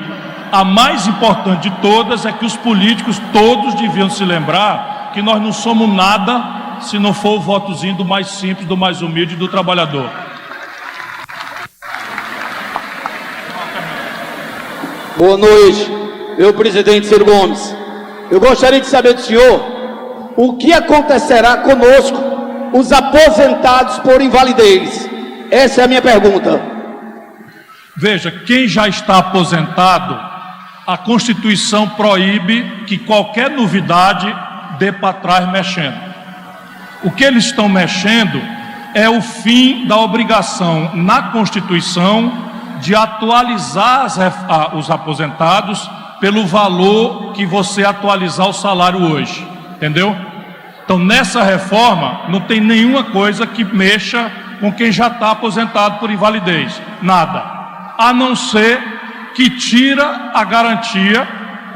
S1: A mais importante de todas é que os políticos todos deviam se lembrar que nós não somos nada se não for o votozinho do mais simples, do mais humilde e do trabalhador.
S12: Boa noite, meu presidente Ciro Gomes. Eu gostaria de saber do senhor o que acontecerá conosco, os aposentados por invalidez. Essa é a minha pergunta.
S1: Veja, quem já está aposentado, a Constituição proíbe que qualquer novidade dê para trás mexendo. O que eles estão mexendo é o fim da obrigação na Constituição de atualizar os aposentados pelo valor que você atualizar o salário hoje, entendeu? Então, nessa reforma, não tem nenhuma coisa que mexa com quem já está aposentado por invalidez, nada, a não ser que tira a garantia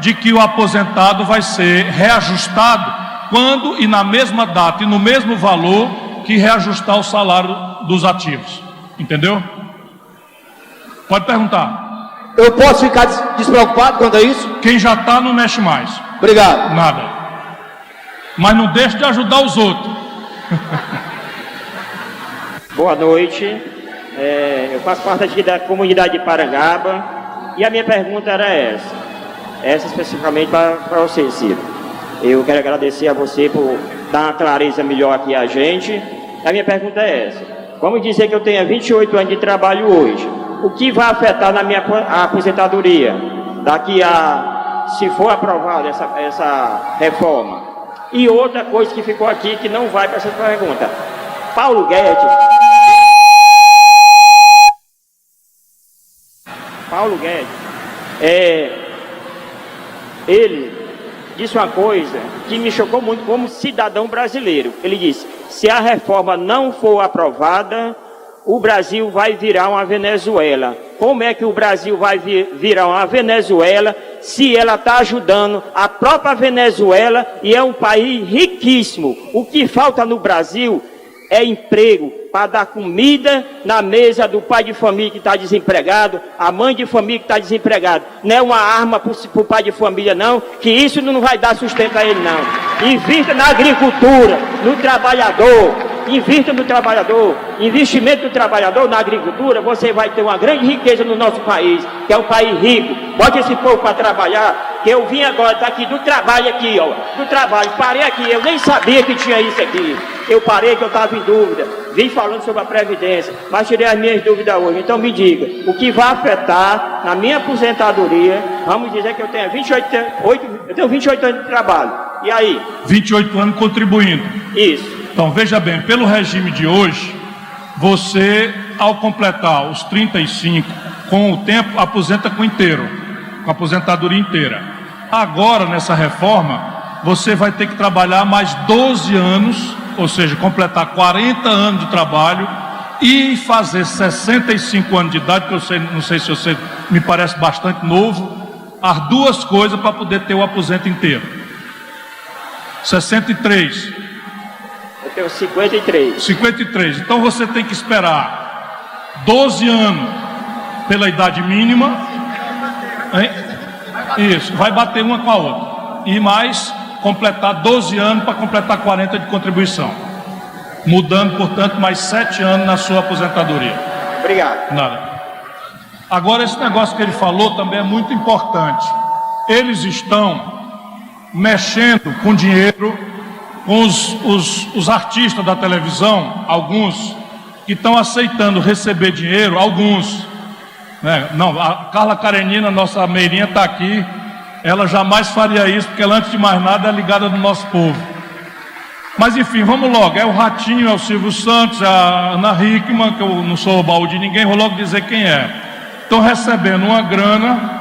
S1: de que o aposentado vai ser reajustado quando e na mesma data e no mesmo valor que reajustar o salário dos ativos, entendeu? Pode perguntar.
S12: Eu posso ficar despreocupado quanto a isso?
S1: Quem já está não mexe mais.
S12: Obrigado.
S1: Nada. Mas não deixe de ajudar os outros.
S13: Boa noite. Eu faço parte aqui da comunidade de Parangaba e a minha pergunta era essa especificamente para você, Ciro. Eu quero agradecer a você por dar uma clareza melhor aqui a gente. A minha pergunta é essa. Vamos dizer que eu tenha 28 anos de trabalho hoje. O que vai afetar na minha aposentadoria daqui a, se for aprovada essa reforma? E outra coisa que ficou aqui que não vai para essa pergunta. Paulo Guedes ele disse uma coisa que me chocou muito como cidadão brasileiro. Ele disse: se a reforma não for aprovada, o Brasil vai virar uma Venezuela. Como é que o Brasil vai virar uma Venezuela se ela está ajudando a própria Venezuela e é um país riquíssimo? O que falta no Brasil é emprego para dar comida na mesa do pai de família que está desempregado, a mãe de família que está desempregado. Não é uma arma para o pai de família, não, que isso não vai dar sustento a ele, não. Invista na agricultura, no trabalhador. Invirta no trabalhador, investimento do trabalhador na agricultura, você vai ter uma grande riqueza no nosso país, que é um país rico. Bote esse povo para trabalhar, que eu vim agora, tá aqui do trabalho aqui, ó, do trabalho, parei aqui, eu nem sabia que tinha isso aqui. Eu parei que eu estava em dúvida, vim falando sobre a Previdência, mas tirei as minhas dúvidas hoje. Então me diga, o que vai afetar na minha aposentadoria? Vamos dizer que eu tenho 28 anos de trabalho, e aí?
S1: 28 anos contribuindo.
S13: Isso.
S1: Então, veja bem, pelo regime de hoje, você, ao completar os 35, com o tempo, aposenta com inteiro, com a aposentadoria inteira. Agora, nessa reforma, você vai ter que trabalhar mais 12 anos, ou seja, completar 40 anos de trabalho e fazer 65 anos de idade, que eu não sei se você me parece bastante novo, as duas coisas para poder ter o aposento inteiro. 63.
S13: Eu tenho 53.
S1: 53. Então você tem que esperar 12 anos pela idade mínima. Hein? Isso, vai bater uma com a outra. E mais completar 12 anos para completar 40 de contribuição. Mudando, portanto, mais 7 anos na sua aposentadoria.
S13: Obrigado.
S1: Nada. Agora, esse negócio que ele falou também é muito importante. Eles estão mexendo com dinheiro com os artistas da televisão, alguns que estão aceitando receber dinheiro, alguns Né? Não, a Carla Karenina, nossa meirinha, está aqui. Ela jamais faria isso, porque ela, antes de mais nada, é ligada do nosso povo. Mas enfim, vamos logo. É o Ratinho, é o Silvio Santos, é a Ana Hickman, que eu não sou o baú de ninguém, vou logo dizer quem é. Estão recebendo uma grana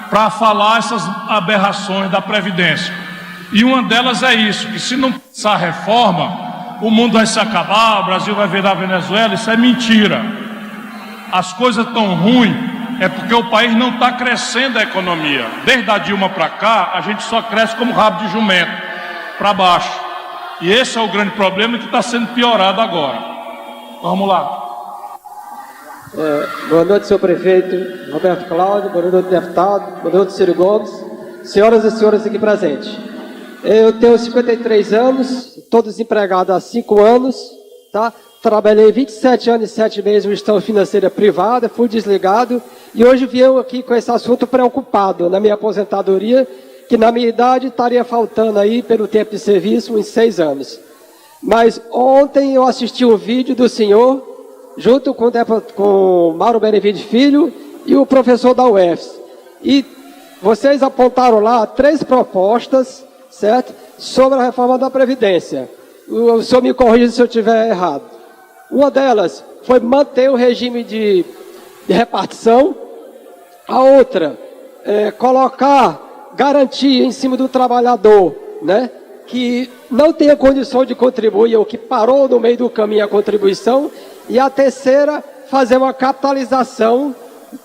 S1: para falar essas aberrações da Previdência. E uma delas é isso, que se não passar reforma, o mundo vai se acabar, o Brasil vai virar Venezuela. Isso é mentira. As coisas estão ruins é porque o país não está crescendo a economia. Desde a Dilma para cá, a gente só cresce como rabo de jumento, para baixo. E esse é o grande problema que está sendo piorado agora. Vamos lá.
S14: Boa noite, senhor prefeito Roberto Cláudio, boa noite, deputado, boa noite, Ciro Gomes, senhoras e senhores aqui presentes. Eu tenho 53 anos, estou desempregado há 5 anos, tá? Trabalhei 27 anos e 7 meses em gestão financeira privada, fui desligado e hoje vim aqui com esse assunto preocupado na minha aposentadoria, que na minha idade estaria faltando aí, pelo tempo de serviço, uns 6 anos. Mas ontem eu assisti um vídeo do senhor, junto com o Mauro Benevides Filho e o professor da UFS. E vocês apontaram lá 3 propostas, certo? Sobre a reforma da Previdência. O senhor me corrija se eu estiver errado. Uma delas foi manter o regime de repartição. A outra é colocar garantia em cima do trabalhador, né? Que não tenha condição de contribuir ou que parou no meio do caminho a contribuição. E a terceira, fazer uma capitalização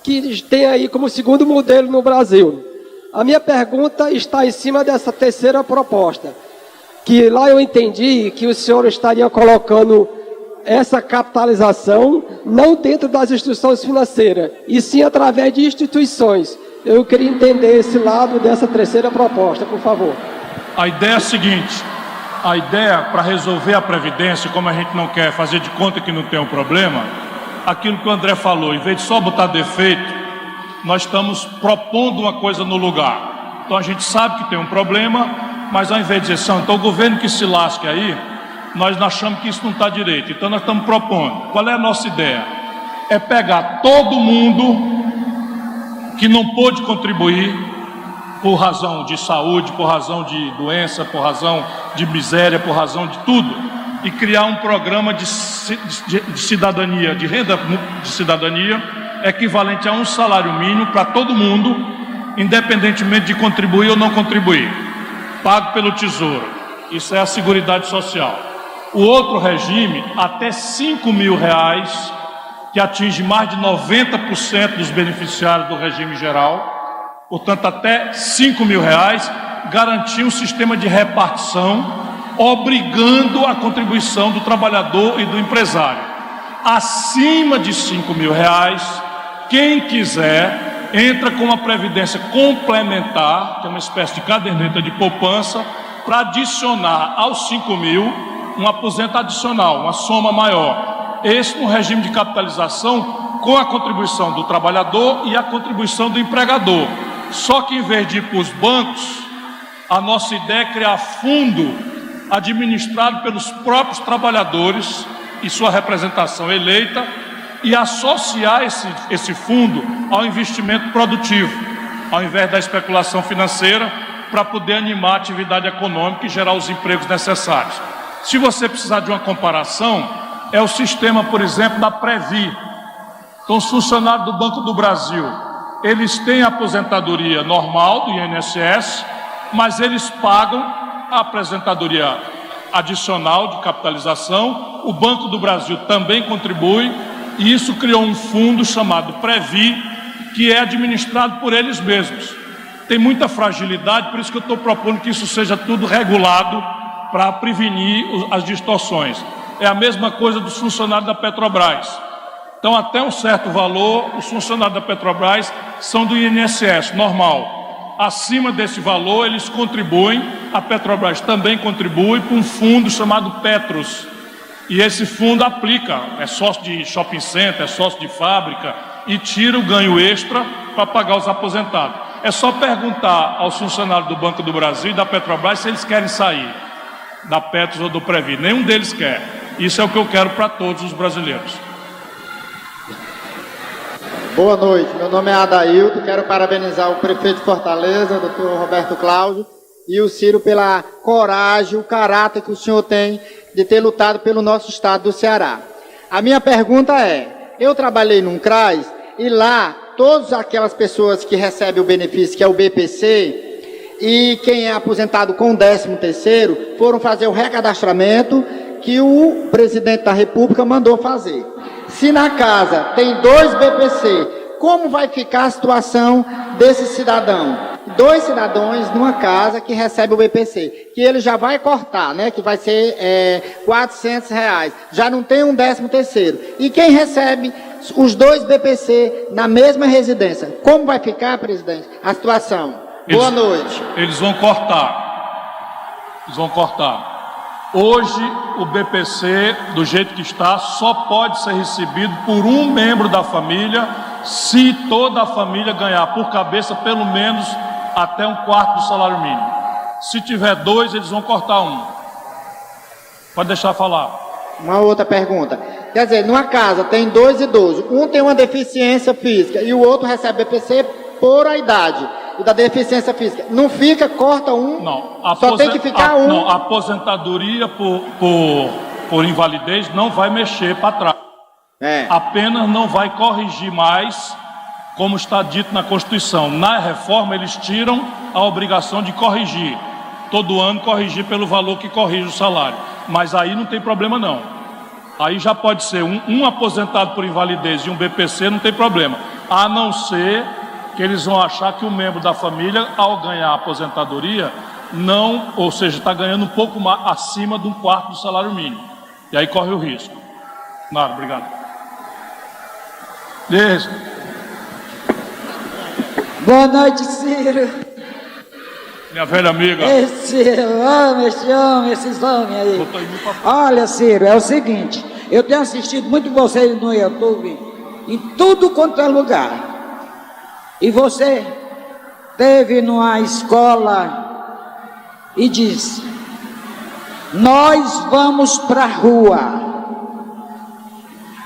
S14: que tem aí como segundo modelo no Brasil. A minha pergunta está em cima dessa terceira proposta, que lá eu entendi que o senhor estaria colocando essa capitalização não dentro das instituições financeiras, e sim através de instituições. Eu queria entender esse lado dessa terceira proposta, por favor.
S1: A ideia é a seguinte: a ideia para resolver a Previdência, como a gente não quer fazer de conta que não tem um problema, aquilo que o André falou, em vez de só botar defeito, nós estamos propondo uma coisa no lugar. Então a gente sabe que tem um problema, mas ao invés de dizer, então o governo que se lasque aí, nós achamos que isso não está direito. Então nós estamos propondo. Qual é a nossa ideia? É pegar todo mundo que não pôde contribuir por razão de saúde, por razão de doença, por razão de miséria, por razão de tudo, e criar um programa de cidadania, de renda de cidadania, equivalente a um salário mínimo para todo mundo, independentemente de contribuir ou não contribuir, pago pelo Tesouro. Isso é a Seguridade Social. O outro regime, até R$5.000, que atinge mais de 90% dos beneficiários do regime geral, portanto até R$5.000, garantir um sistema de repartição, obrigando a contribuição do trabalhador e do empresário. Acima de R$5.000, quem quiser, entra com uma previdência complementar, que é uma espécie de caderneta de poupança, para adicionar aos 5.000 um aposento adicional, uma soma maior. Esse no regime de capitalização, com a contribuição do trabalhador e a contribuição do empregador. Só que em vez de ir para os bancos, a nossa ideia é criar fundo administrado pelos próprios trabalhadores e sua representação eleita, e associar esse fundo ao investimento produtivo, ao invés da especulação financeira, para poder animar a atividade econômica e gerar os empregos necessários. Se você precisar de uma comparação, é o sistema, por exemplo, da Previ. Então, os funcionários do Banco do Brasil, eles têm a aposentadoria normal do INSS, mas eles pagam a aposentadoria adicional de capitalização. O Banco do Brasil também contribui, e isso criou um fundo chamado Previ, que é administrado por eles mesmos. Tem muita fragilidade, por isso que eu estou propondo que isso seja tudo regulado para prevenir as distorções. É a mesma coisa dos funcionários da Petrobras. Então, até um certo valor, os funcionários da Petrobras são do INSS, normal. Acima desse valor, eles contribuem, a Petrobras também contribui para um fundo chamado Petros. E esse fundo aplica, é sócio de shopping center, é sócio de fábrica, e tira o ganho extra para pagar os aposentados. É só perguntar aos funcionários do Banco do Brasil e da Petrobras se eles querem sair da Petros ou do Previ. Nenhum deles quer. Isso é o que eu quero para todos os brasileiros.
S15: Boa noite, meu nome é Adailton, quero parabenizar o prefeito de Fortaleza, doutor Roberto Cláudio, e o Ciro pela coragem, o caráter que o senhor tem de ter lutado pelo nosso estado do Ceará. A minha pergunta é, eu trabalhei num CRAS e lá todas aquelas pessoas que recebem o benefício, que é o BPC, e quem é aposentado com 13º, foram fazer o recadastramento que o presidente da República mandou fazer. Se na casa tem 2 BPC, como vai ficar a situação desse cidadão? 2 cidadãos numa casa que recebe o BPC, que ele já vai cortar, né? Que vai ser R$400, já não tem um 13º. E quem recebe os 2 BPC na mesma residência, como vai ficar, presidente, a situação? Boa noite.
S1: Eles vão cortar. Eles vão cortar. Hoje, o BPC, do jeito que está, só pode ser recebido por um membro da família, se toda a família ganhar por cabeça pelo menos até 1/4 do salário mínimo. Se tiver 2, eles vão cortar 1. Pode deixar falar.
S15: Uma outra pergunta. Quer dizer, numa casa tem 2 idosos, um tem uma deficiência física e o outro recebe BPC por a idade e da deficiência física. Não fica, corta um?
S1: Não.
S15: Só tem que ficar um?
S1: Não, a aposentadoria por invalidez não vai mexer para trás. Apenas não vai corrigir mais, como está dito na Constituição. Na reforma, eles tiram a obrigação de corrigir. Todo ano corrigir pelo valor que corrige o salário. Mas aí não tem problema não. Aí já pode ser um aposentado por invalidez e um BPC, não tem problema. A não ser que eles vão achar que o membro da família, ao ganhar a aposentadoria, não, ou seja, está ganhando um pouco mais, acima de 1/4 do salário mínimo. E aí corre o risco. Nada, obrigado. Isso.
S16: Boa noite, Ciro.
S1: Minha velha amiga.
S16: Ciro, amo esse homem, esses homens aí. Olha, Ciro, é o seguinte, eu tenho assistido muito vocês no YouTube, em tudo quanto é lugar. E você esteve numa escola e disse, nós vamos para a rua.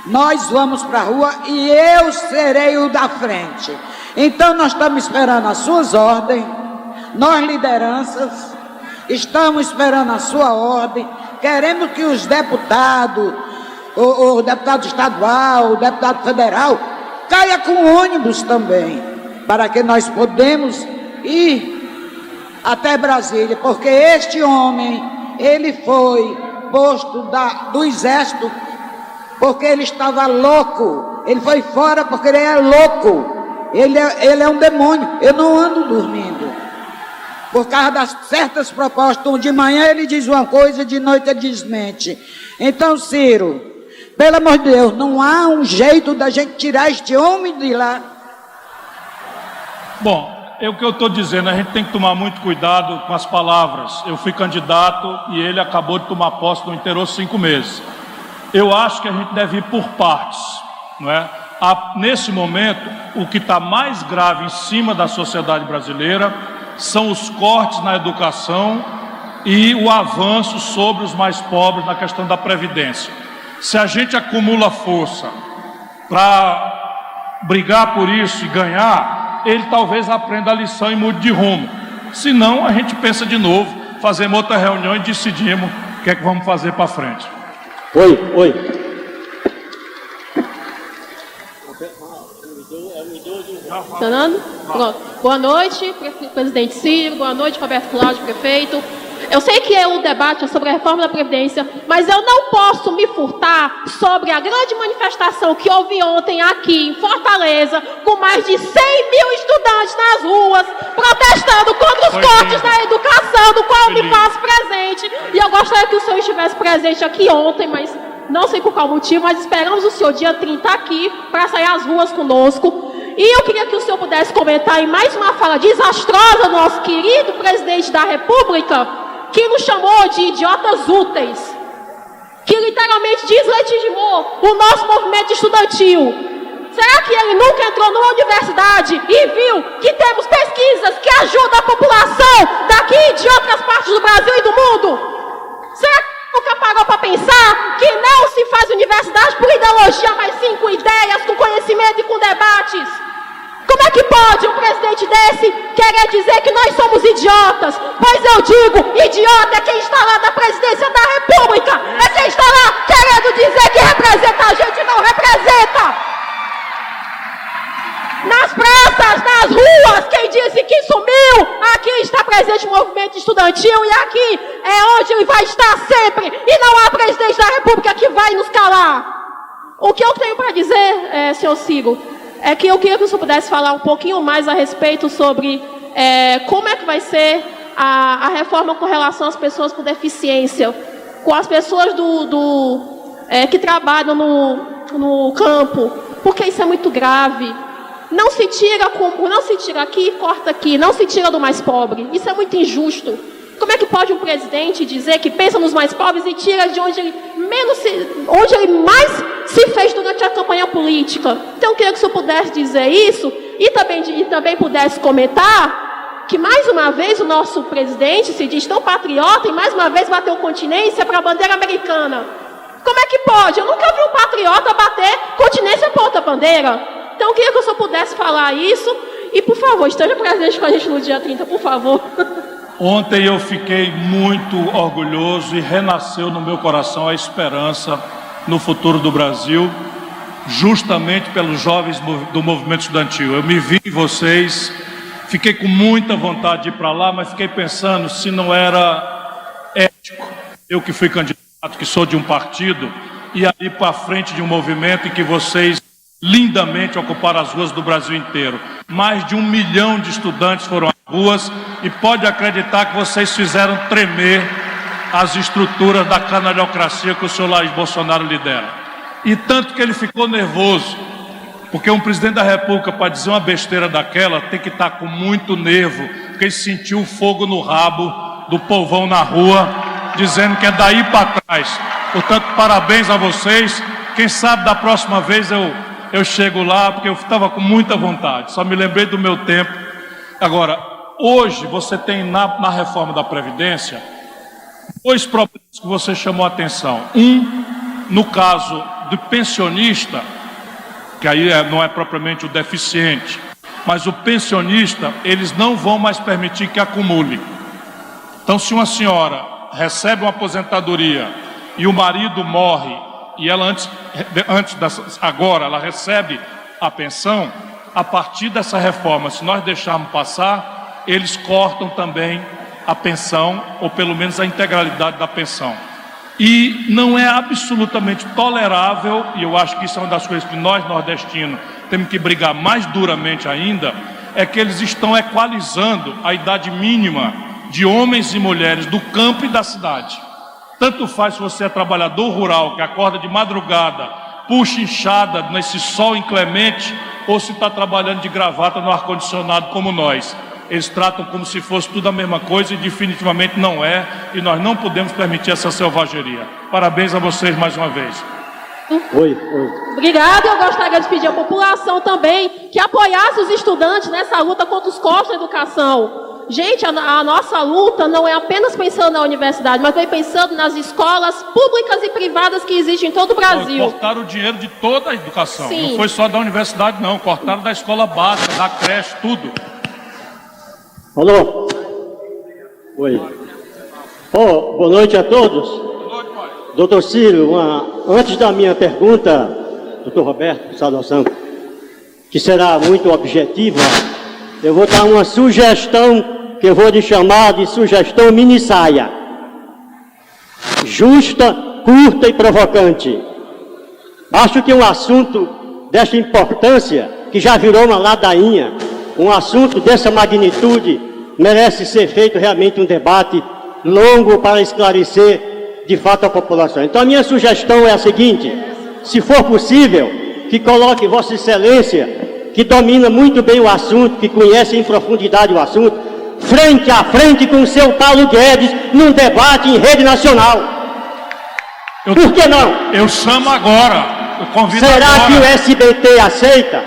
S16: Nós vamos para a rua e eu serei o da frente. Então nós estamos esperando as suas ordens, nós lideranças, estamos esperando a sua ordem, queremos que os deputados, o deputado estadual, o deputado federal, caia com ônibus também, para que nós podemos ir até Brasília, porque este homem, ele foi posto do exército, porque ele estava louco, ele foi fora porque ele é louco, ele é um demônio, eu não ando dormindo, por causa das certas propostas, de manhã ele diz uma coisa, de noite ele desmente. Então, Ciro, pelo amor de Deus, não há um jeito da gente tirar este homem de lá?
S1: Bom, é o que eu estou dizendo, a gente tem que tomar muito cuidado com as palavras. Eu fui candidato e ele acabou de tomar posse no interior 5 meses. Eu acho que a gente deve ir por partes, não é? Nesse momento, o que está mais grave em cima da sociedade brasileira são os cortes na educação e o avanço sobre os mais pobres na questão da previdência. Se a gente acumula força para brigar por isso e ganhar, ele talvez aprenda a lição e mude de rumo. Se não, a gente pensa de novo, fazemos outra reunião e decidimos o que é que vamos fazer para frente.
S12: Oi.
S11: Fernando? Pronto. Boa noite, presidente Ciro, boa noite, Roberto Cláudio, prefeito. Eu sei que o debate é sobre a reforma da Previdência, mas eu não posso me furtar sobre a grande manifestação que houve ontem aqui em Fortaleza, com mais de 100 mil estudantes nas ruas, protestando contra os cortes na educação, do qual eu me faço presente. E eu gostaria que o senhor estivesse presente aqui ontem, mas não sei por qual motivo, mas esperamos o senhor dia 30 aqui para sair às ruas conosco. E eu queria que o senhor pudesse comentar em mais uma fala desastrosa do nosso querido presidente da República, que nos chamou de idiotas úteis, que literalmente deslegitimou o nosso movimento estudantil. Será que ele nunca entrou numa universidade e viu que temos pesquisas que ajudam a população daqui e de outras partes do Brasil e do mundo? Será que nunca parou para pensar falar que não se faz universidade por ideologia, mas sim com ideias, com conhecimento e com debates. Como é que pode um presidente desse querer dizer que nós somos idiotas? Pois eu digo, idiota é quem está lá da presidência da República. É quem está lá querendo dizer que representa a gente e não representa. Nas praças, nas ruas, quem disse que sumiu, aqui está presente o movimento estudantil e aqui é onde ele vai estar sempre. E não há presidente da República que vai nos calar. O que eu tenho para dizer, senhor Ciro, é que eu queria que o senhor pudesse falar um pouquinho mais a respeito sobre como é que vai ser a reforma com relação às pessoas com deficiência, com as pessoas que trabalham no campo, porque isso é muito grave. Não se tira aqui, corta aqui, não se tira do mais pobre. Isso é muito injusto. Como é que pode um presidente dizer que pensa nos mais pobres e tira de onde ele mais se fez durante a campanha política? Então eu queria que o senhor pudesse dizer isso e também pudesse comentar que mais uma vez o nosso presidente se diz tão patriota e mais uma vez bateu continência para a bandeira americana. Como é que pode? Eu nunca vi um patriota bater continência para outra bandeira. Então eu queria que o senhor pudesse falar isso e, por favor, esteja presente com a gente no dia 30, por favor.
S1: Ontem eu fiquei muito orgulhoso e renasceu no meu coração a esperança no futuro do Brasil, justamente pelos jovens do movimento estudantil. Eu me vi em vocês, fiquei com muita vontade de ir para lá, mas fiquei pensando se não era ético. Eu que fui candidato, que sou de um partido, e aí para frente de um movimento em que vocês lindamente ocuparam as ruas do Brasil inteiro. Mais de 1 milhão de estudantes foram às ruas e pode acreditar que vocês fizeram tremer as estruturas da canalhocracia que o senhor Jair Bolsonaro lidera. E tanto que ele ficou nervoso, porque um presidente da República, para dizer uma besteira daquela, tem que estar com muito nervo, porque ele sentiu o fogo no rabo do povão na rua, dizendo que é daí para trás. Portanto, parabéns a vocês. Quem sabe da próxima vez eu chego lá, porque eu estava com muita vontade, só me lembrei do meu tempo. Agora, hoje você tem na reforma da Previdência 2 problemas que você chamou a atenção. No caso do pensionista, que aí não é propriamente o deficiente, mas o pensionista, eles não vão mais permitir que acumule. Então, se uma senhora recebe uma aposentadoria e o marido morre, e ela agora ela recebe a pensão, a partir dessa reforma, se nós deixarmos passar, eles cortam também a pensão, ou pelo menos a integralidade da pensão. E não é absolutamente tolerável, e eu acho que isso é uma das coisas que nós nordestinos temos que brigar mais duramente ainda, é que eles estão equalizando a idade mínima de homens e mulheres do campo e da cidade. Tanto faz se você é trabalhador rural, que acorda de madrugada, puxa enxada nesse sol inclemente, ou se está trabalhando de gravata no ar-condicionado como nós. Eles tratam como se fosse tudo a mesma coisa e definitivamente não é, e nós não podemos permitir essa selvageria. Parabéns a vocês mais uma vez.
S11: Oi. Obrigada. Eu gostaria de pedir à população também que apoiasse os estudantes nessa luta contra os costos da educação. Gente, a nossa luta não é apenas pensando na universidade, mas também pensando nas escolas públicas e privadas que existem em todo o Brasil.
S1: Cortaram o dinheiro de toda a educação.
S11: Sim.
S1: Não foi só da universidade, não. Cortaram da escola básica, da creche, tudo.
S17: Alô? Oi. Boa noite a todos. Doutor Ciro, antes da minha pergunta, doutor Roberto Salvação, que será muito objetiva, eu vou dar uma sugestão que eu vou lhe chamar de sugestão mini saia. Justa, curta e provocante. Acho que um assunto desta importância, que já virou uma ladainha, um assunto dessa magnitude, merece ser feito realmente um debate longo para esclarecer de fato a população. Então a minha sugestão é a seguinte: se for possível, que coloque Vossa Excelência, que domina muito bem o assunto, que conhece em profundidade o assunto, frente a frente com o seu Paulo Guedes, num debate em rede nacional. Por que não?
S1: Eu chamo agora, eu convido
S17: Será
S1: agora.
S17: que o SBT aceita?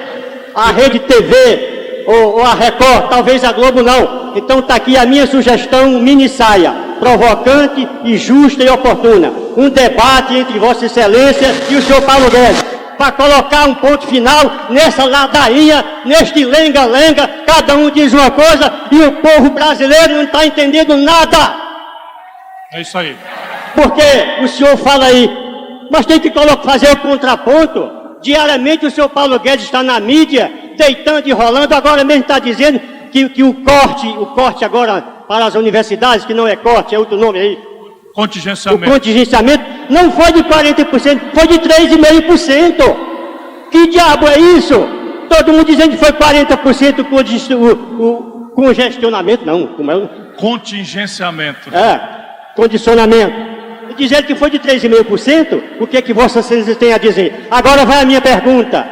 S17: A Rede TV ou a Record? Talvez a Globo não. Então está aqui a minha sugestão mini saia. provocante e justa e oportuna. Um debate entre Vossa Excelência e o senhor Paulo Guedes, para colocar um ponto final nessa ladainha, neste lenga-lenga, cada um diz uma coisa e o povo brasileiro não está entendendo nada.
S1: É isso aí.
S17: Porque o senhor fala aí, mas tem que fazer o contraponto. Diariamente o senhor Paulo Guedes está na mídia, deitando e rolando, agora mesmo está dizendo que o corte agora para as universidades, que não é corte, é outro nome aí.
S1: Contingenciamento.
S17: O contingenciamento não foi de 40%, foi de 3,5%. Que diabo é isso? Todo mundo dizendo que foi 40% o congestionamento, não, como é?
S1: Contingenciamento.
S17: Condicionamento. Dizendo que foi de 3,5%, o que é que Vossa Excelência tem a dizer? Agora vai a minha pergunta.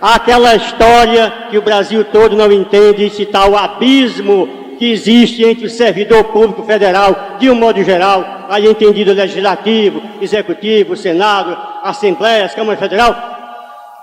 S17: Aquela história que o Brasil todo não entende, esse tal abismo que existe entre o servidor público federal, de um modo geral, aí entendido legislativo, executivo, Senado, Assembleias, Câmara Federal,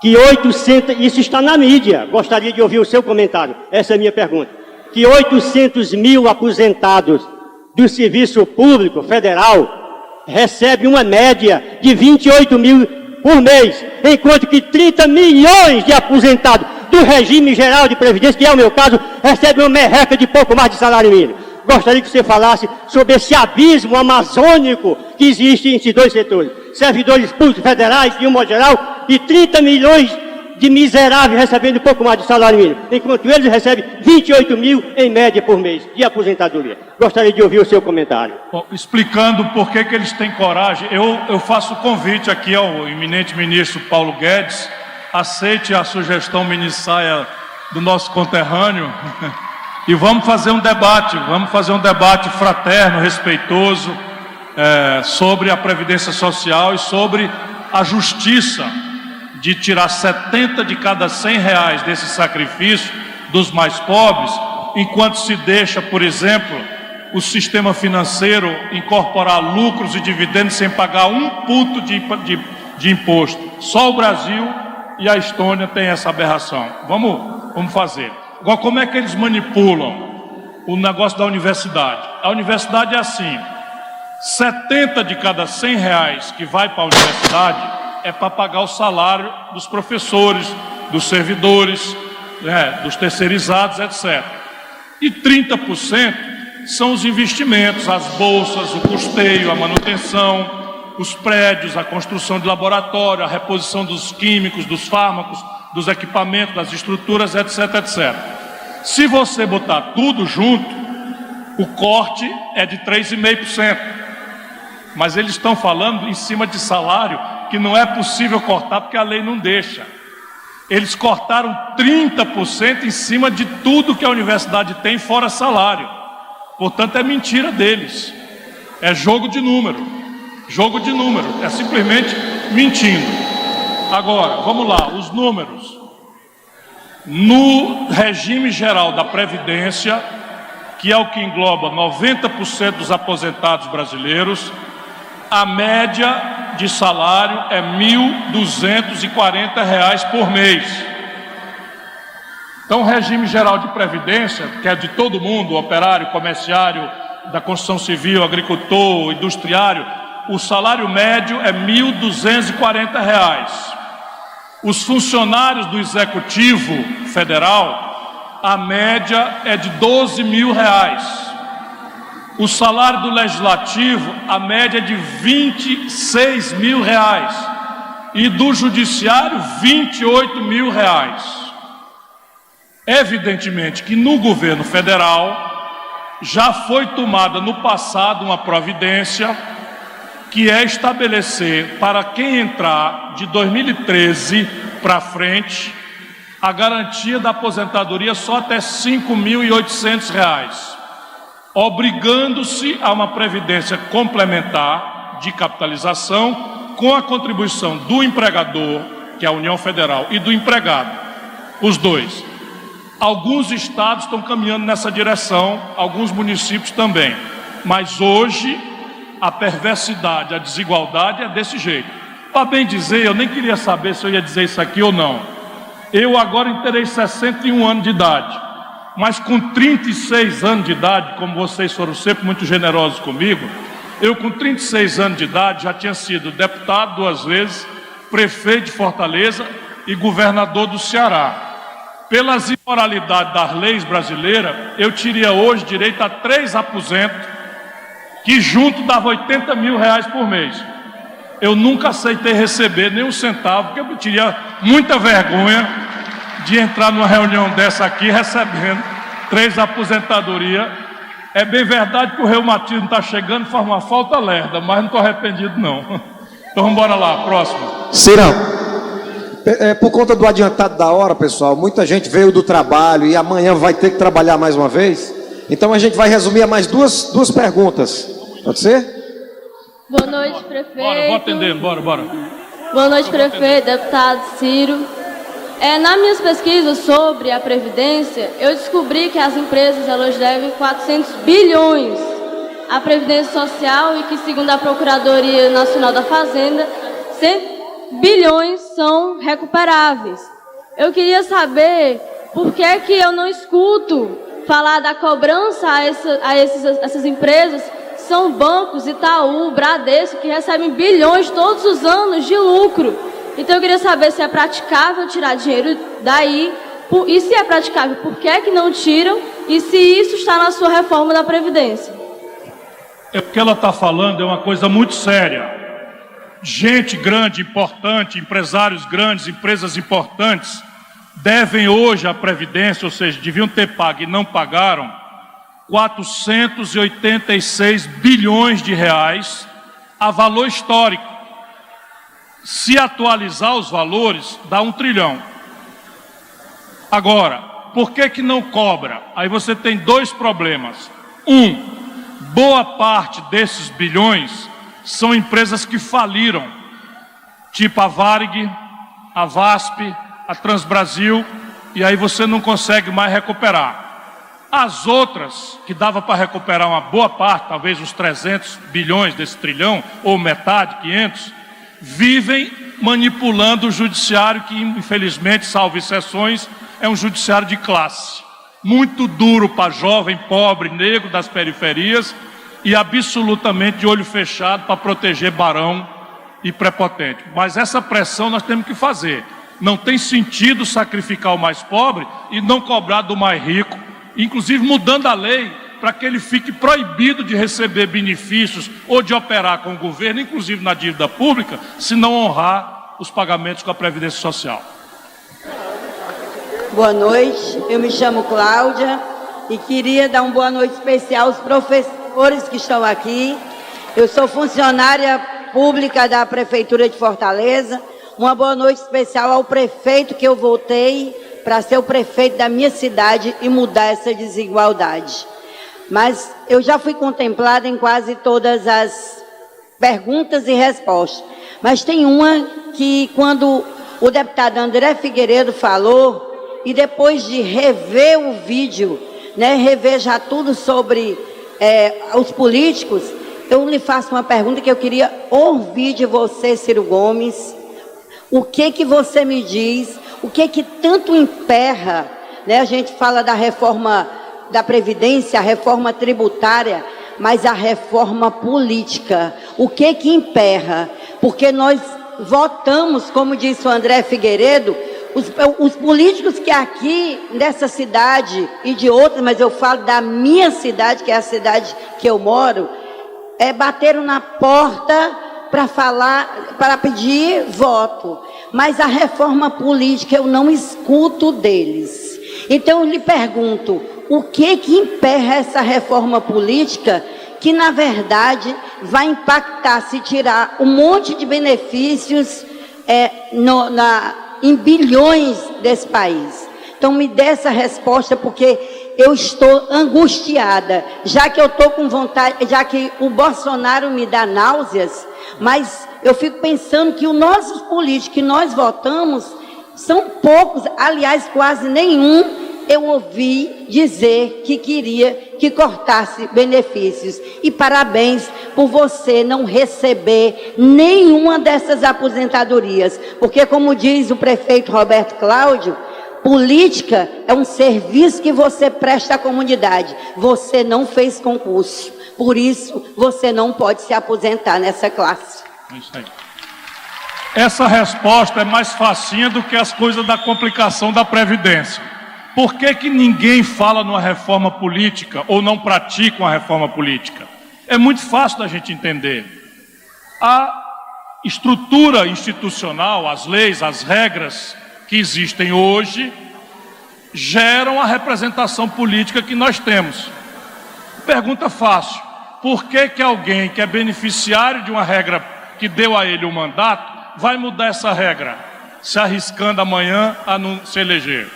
S17: que 800, isso está na mídia, gostaria de ouvir o seu comentário, essa é a minha pergunta, que 800 mil aposentados do serviço público federal recebem uma média de 28 mil por mês, enquanto que 30 milhões de aposentados do regime geral de previdência, que é o meu caso, recebem uma merreca de pouco mais de salário mínimo. Gostaria que você falasse sobre esse abismo amazônico que existe entre esses dois setores. Servidores públicos federais, de um modo geral, e 30 milhões de miseráveis recebendo pouco mais de salário mínimo, enquanto eles recebem 28 mil em média por mês de aposentadoria. Gostaria de ouvir o seu comentário.
S1: Bom, explicando por que eles têm coragem, eu faço o convite aqui ao eminente ministro Paulo Guedes, aceite a sugestão minissaia do nosso conterrâneo e vamos fazer um debate fraterno, respeitoso, sobre a Previdência Social e sobre a justiça de tirar 70 de cada 100 reais desse sacrifício dos mais pobres, enquanto se deixa, por exemplo, o sistema financeiro incorporar lucros e dividendos sem pagar um ponto de imposto. Só o Brasil e a Estônia têm essa aberração. Vamos fazer. Agora, como é que eles manipulam o negócio da universidade? A universidade é assim, 70 de cada 100 reais que vai para a universidade é para pagar o salário dos professores, dos servidores, dos terceirizados, etc. E 30% são os investimentos, as bolsas, o custeio, a manutenção, os prédios, a construção de laboratório, a reposição dos químicos, dos fármacos, dos equipamentos, das estruturas, etc, etc. Se você botar tudo junto, o corte é de 3,5%. Mas eles estão falando em cima de salário que não é possível cortar porque a lei não deixa. Eles cortaram 30% em cima de tudo que a universidade tem, fora salário. Portanto, é mentira deles. É jogo de número. Jogo de número. É simplesmente mentindo. Agora, vamos lá, os números. No regime geral da Previdência, que é o que engloba 90% dos aposentados brasileiros, a média de salário é R$ 1.240 por mês. Então, o regime geral de previdência, que é de todo mundo, operário, comerciário, da construção civil, agricultor, industriário, o salário médio é R$ 1.240. Os funcionários do Executivo Federal, a média é de R$ 12 mil. O salário do Legislativo, a média é de R$ 26 mil. E do Judiciário, R$ 28 mil. Evidentemente que no governo federal já foi tomada no passado uma providência que é estabelecer para quem entrar de 2013 para frente a garantia da aposentadoria só até R$ 5.800. Obrigando-se a uma previdência complementar de capitalização com a contribuição do empregador, que é a União Federal, e do empregado, os dois. Alguns estados estão caminhando nessa direção, alguns municípios também, mas hoje a perversidade, a desigualdade é desse jeito. Para bem dizer, eu nem queria saber se eu ia dizer isso aqui ou não. Eu agora terei 61 anos de idade. mas com 36 anos de idade, como vocês foram sempre muito generosos comigo, eu com 36 anos de idade já tinha sido deputado 2 vezes, prefeito de Fortaleza e governador do Ceará. Pelas imoralidades das leis brasileiras, eu teria hoje direito a 3 aposentos, que junto dava R$80 mil por mês. Eu nunca aceitei receber nem um centavo, porque eu teria muita vergonha de entrar numa reunião dessa aqui recebendo 3 aposentadorias. É bem verdade que o reumatismo está chegando, faz uma falta lerda, mas não estou arrependido não. Então vamos embora lá, próximo.
S18: Cirão, por conta do adiantado da hora, pessoal, muita gente veio do trabalho e amanhã vai ter que trabalhar mais uma vez. Então a gente vai resumir a mais duas perguntas. Pode ser?
S19: Boa noite, prefeito.
S1: Bora, vou atendendo, bora.
S19: Boa noite, prefeito, deputado Ciro. Nas minhas pesquisas sobre a Previdência, eu descobri que as empresas elas devem 400 bilhões à Previdência Social e que, segundo a Procuradoria Nacional da Fazenda, 100 bilhões são recuperáveis. Eu queria saber por que eu não escuto falar da cobrança a essas empresas. São bancos, Itaú, Bradesco, que recebem bilhões todos os anos de lucro. Então eu queria saber se é praticável tirar dinheiro daí, e se é praticável, por que não tiram, e se isso está na sua reforma da Previdência.
S1: O que ela está falando é uma coisa muito séria. Gente grande, importante, empresários grandes, empresas importantes, devem hoje à Previdência, ou seja, deviam ter pago e não pagaram, 486 bilhões de reais a valor histórico. Se atualizar os valores, dá 1 trilhão. Agora, por que não cobra? Aí você tem 2 problemas. Boa parte desses bilhões são empresas que faliram, tipo a Varig, a VASP, a Transbrasil, e aí você não consegue mais recuperar. As outras, que dava para recuperar uma boa parte, talvez uns 300 bilhões desse trilhão, ou metade, 500, vivem manipulando o judiciário, que infelizmente, salvo exceções, é um judiciário de classe. Muito duro para jovem, pobre, negro das periferias e absolutamente de olho fechado para proteger barão e prepotente. Mas essa pressão nós temos que fazer. Não tem sentido sacrificar o mais pobre e não cobrar do mais rico, inclusive mudando a lei para que ele fique proibido de receber benefícios ou de operar com o governo, inclusive na dívida pública, se não honrar os pagamentos com a Previdência Social.
S20: Boa noite, eu me chamo Cláudia e queria dar uma boa noite especial aos professores que estão aqui. Eu sou funcionária pública da Prefeitura de Fortaleza. Uma boa noite especial ao prefeito que eu votei para ser o prefeito da minha cidade e mudar essa desigualdade. Mas eu já fui contemplada em quase todas as perguntas e respostas. Mas tem uma que, quando o deputado André Figueiredo falou, e depois de rever o vídeo, rever já tudo sobre os políticos, eu lhe faço uma pergunta que eu queria ouvir de você, Ciro Gomes. O que você me diz? O que tanto emperra? A gente fala da reforma da Previdência, a reforma tributária, mas a reforma política. O que emperra? Porque nós votamos, como disse o André Figueiredo, os políticos que aqui nessa cidade e de outras, mas eu falo da minha cidade, que é a cidade que eu moro, bateram na porta para falar, para pedir voto. Mas a reforma política eu não escuto deles. Então eu lhe pergunto, o que emperra essa reforma política que na verdade vai impactar, se tirar um monte de benefícios em bilhões desse país? Então me dê essa resposta, porque eu estou angustiada, já que eu estou com vontade, já que o Bolsonaro me dá náuseas, mas eu fico pensando que os nossos políticos que nós votamos são poucos, aliás, quase nenhum eu ouvi dizer que queria que cortasse benefícios. E parabéns por você não receber nenhuma dessas aposentadorias, porque como diz o prefeito Roberto Cláudio, Política é um serviço que você presta à comunidade. Você não fez concurso. Por isso, você não pode se aposentar nessa classe.
S1: Isso aí. Essa resposta é mais facinha do que as coisas da complicação da Previdência. Por que ninguém fala numa reforma política ou não pratica uma reforma política? É muito fácil da gente entender. A estrutura institucional, as leis, as regras que existem hoje, geram a representação política que nós temos. Pergunta fácil. Por que alguém que é beneficiário de uma regra que deu a ele o mandato vai mudar essa regra, se arriscando amanhã a não se eleger?